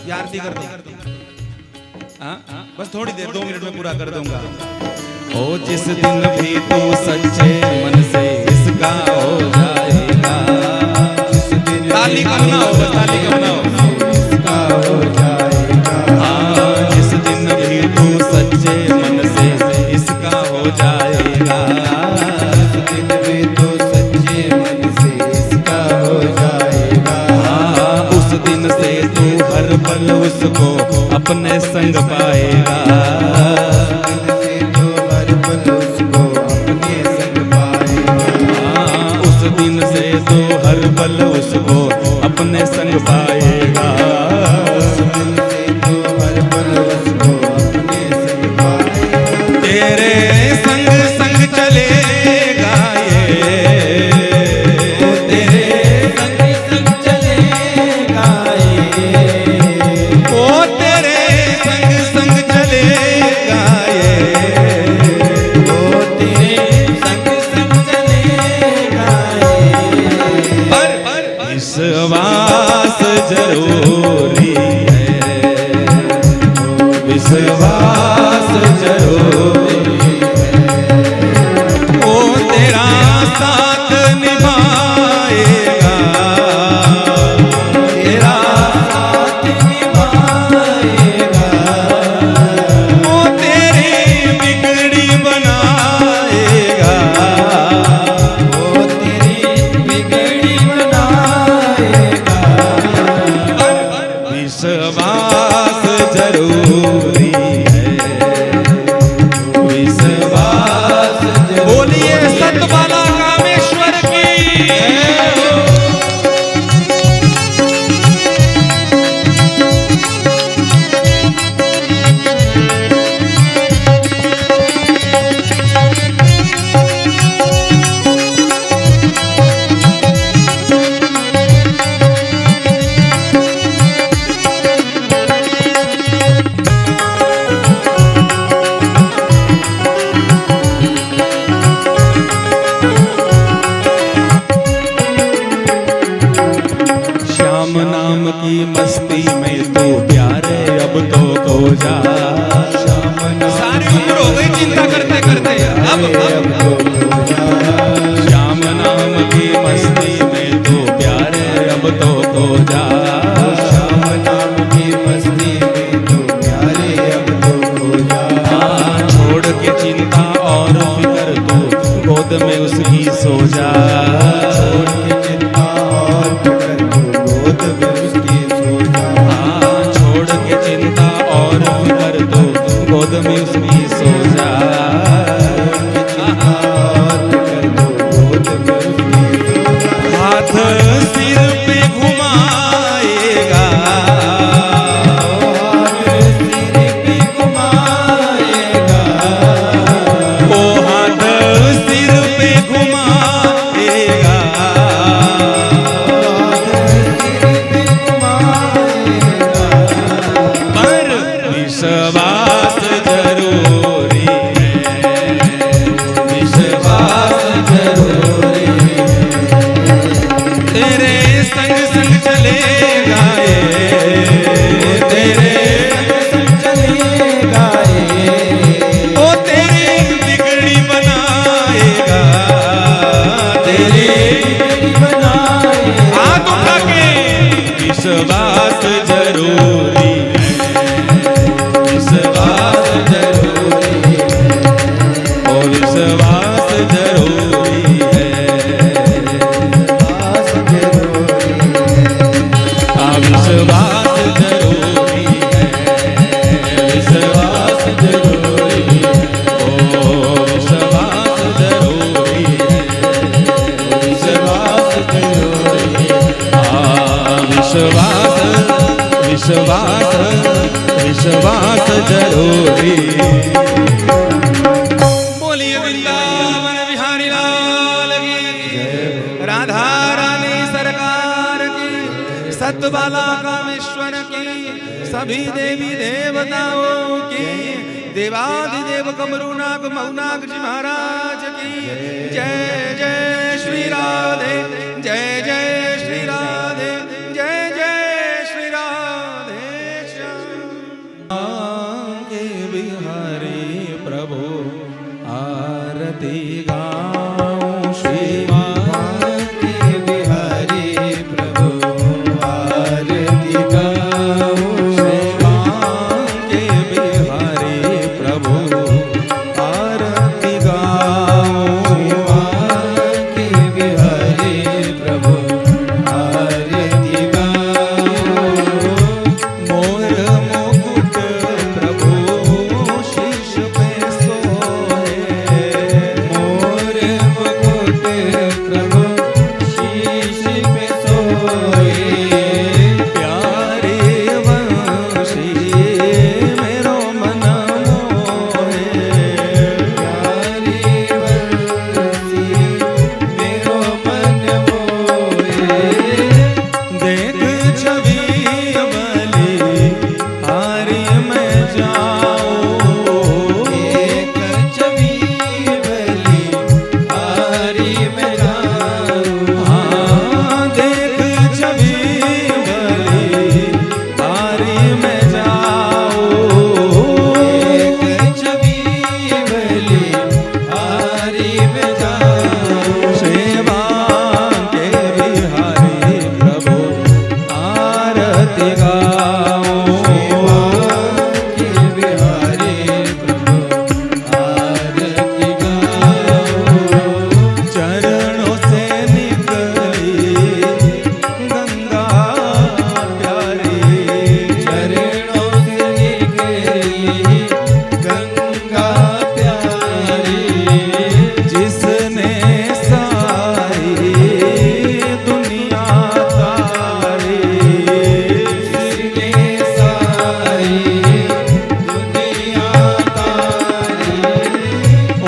या आरती कर दूं? बस थोड़ी देर, 2 मिनट में पूरा कर दूंगा। ओ जिस दिन भी तू सच्चे मन से इसका हो जाएगा। जिस दिन ताली कम ना हो, बस ताली कम ना हो। इसका हो जाएगा। हाँ जिस दिन भी तू सच्चे मन से इसका हो जाएगा। जिस दिन भी तो सच्चे मन से इसका हो जाएगा। हाँ उस दिन से तू हर पल उसको अपने संग पाएगा। हर पल उसको अपने संग पाएगा। तेरे संग संग चलेगा ये, तेरे संग संग चलेगा ये, ओ तेरे संग संग चलेगा ये, ओ तेरे संग संग चलेगा ये। विश्वास जरूरी है, विश्वास जरूरी है। वो तेरा साथ निभाएगा, तेरा साथ निभाएगा। वो तेरी बिगड़ी बनाएगा, वो तेरी बिगड़ी बनाएगा। विश्वास जरूरी है, विश्वास बोलिए सतबाला कामेश्वर की। श्याम नाम की मस्ती में तू प्यारे अब तो खो जा। सारी उम्र हो गई चिंता करते करते, अब श्याम नाम की मस्ती में तू प्यारे अब तो खो जा। श्याम नाम की मस्ती में तू प्यारे अब तो खो जा। छोड़ के चिंता और फिकर तू गोद में उसकी सो जा। छोड़ के चिंता और फिकर तू गोद में उसकी सो जा। छोड़ के चिंता और फिकर तू गोद में उसकी सो जा। हाथ सिर पे घुमाएगा, ओ हाथ सिर पे घुमाएगा। पर विश्वास जरूरी है, विश्वास जरूरी। बोलिए वृंदावन बिहारी लाल की, राधा रानी सरकार की, सतबाला कामेश्वर की, सभी देवी देवताओं की, देवाधिदेव कमरूनाग मऊनाग जी महाराज की जय। जय श्री राधे, जय जय श्री राधे, जय जय श्री राधे श्याम के बिहारी प्रभु आरती गाऊं श्री के बिहारी प्रभु आरती गाऊं, के बिहारी प्रभु आरती गाऊं, के बिहारी प्रभु आरती गाऊं। मोर मुकुट प्रभु शीश पे सोए, मोर मुकुट प्रभु शीश पे सोए, प्यारे वंशी मेरो मन मोहे, प्यारी बंसी मेरो मन मोहे। देख छवि बली हारी मैं जाऊं, एक छवि बली हारी में जाऊं, हाँ देख छवि बली हारी मैं जाऊं, एक छवि बली हारी में जाऊं। सेवा के बिहारी प्रभु आरती गाऊं, के बिहारी प्रभु आरती गाऊं। चरणों से निकली गंगा प्यारी, चरणों से निकली गंगा प्यारी, जिसने सारी दुनिया तारी, जिसने सारी दुनिया तारी।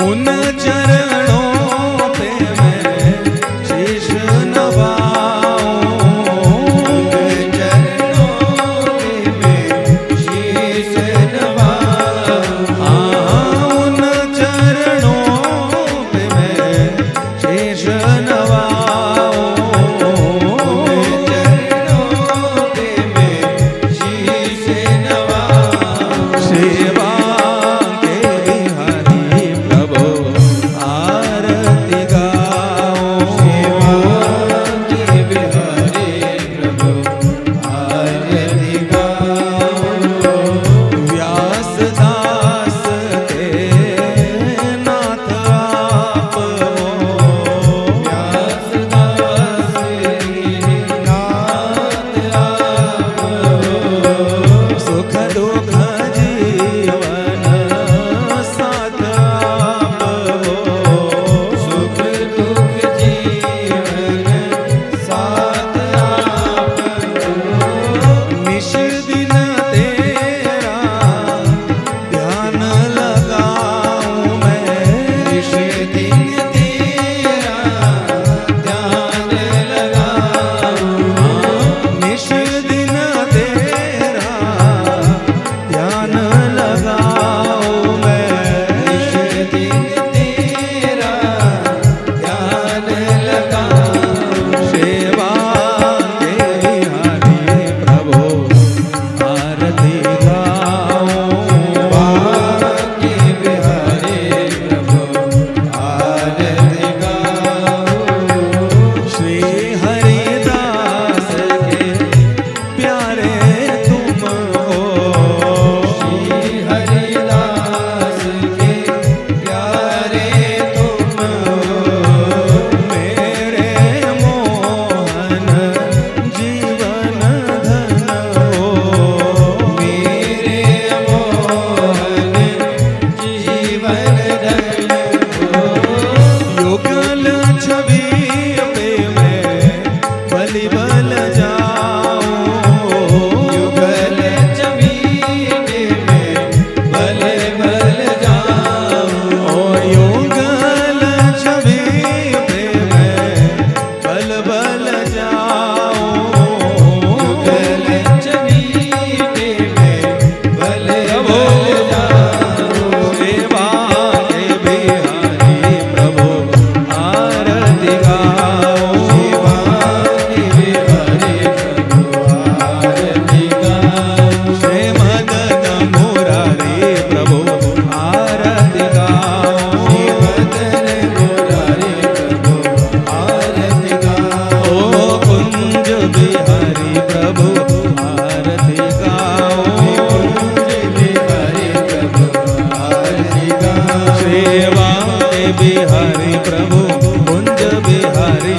उन चरणों पे मैं शीश नवाऊं, चरणों में शीश नवाऊं, हाँ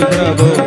प्रभु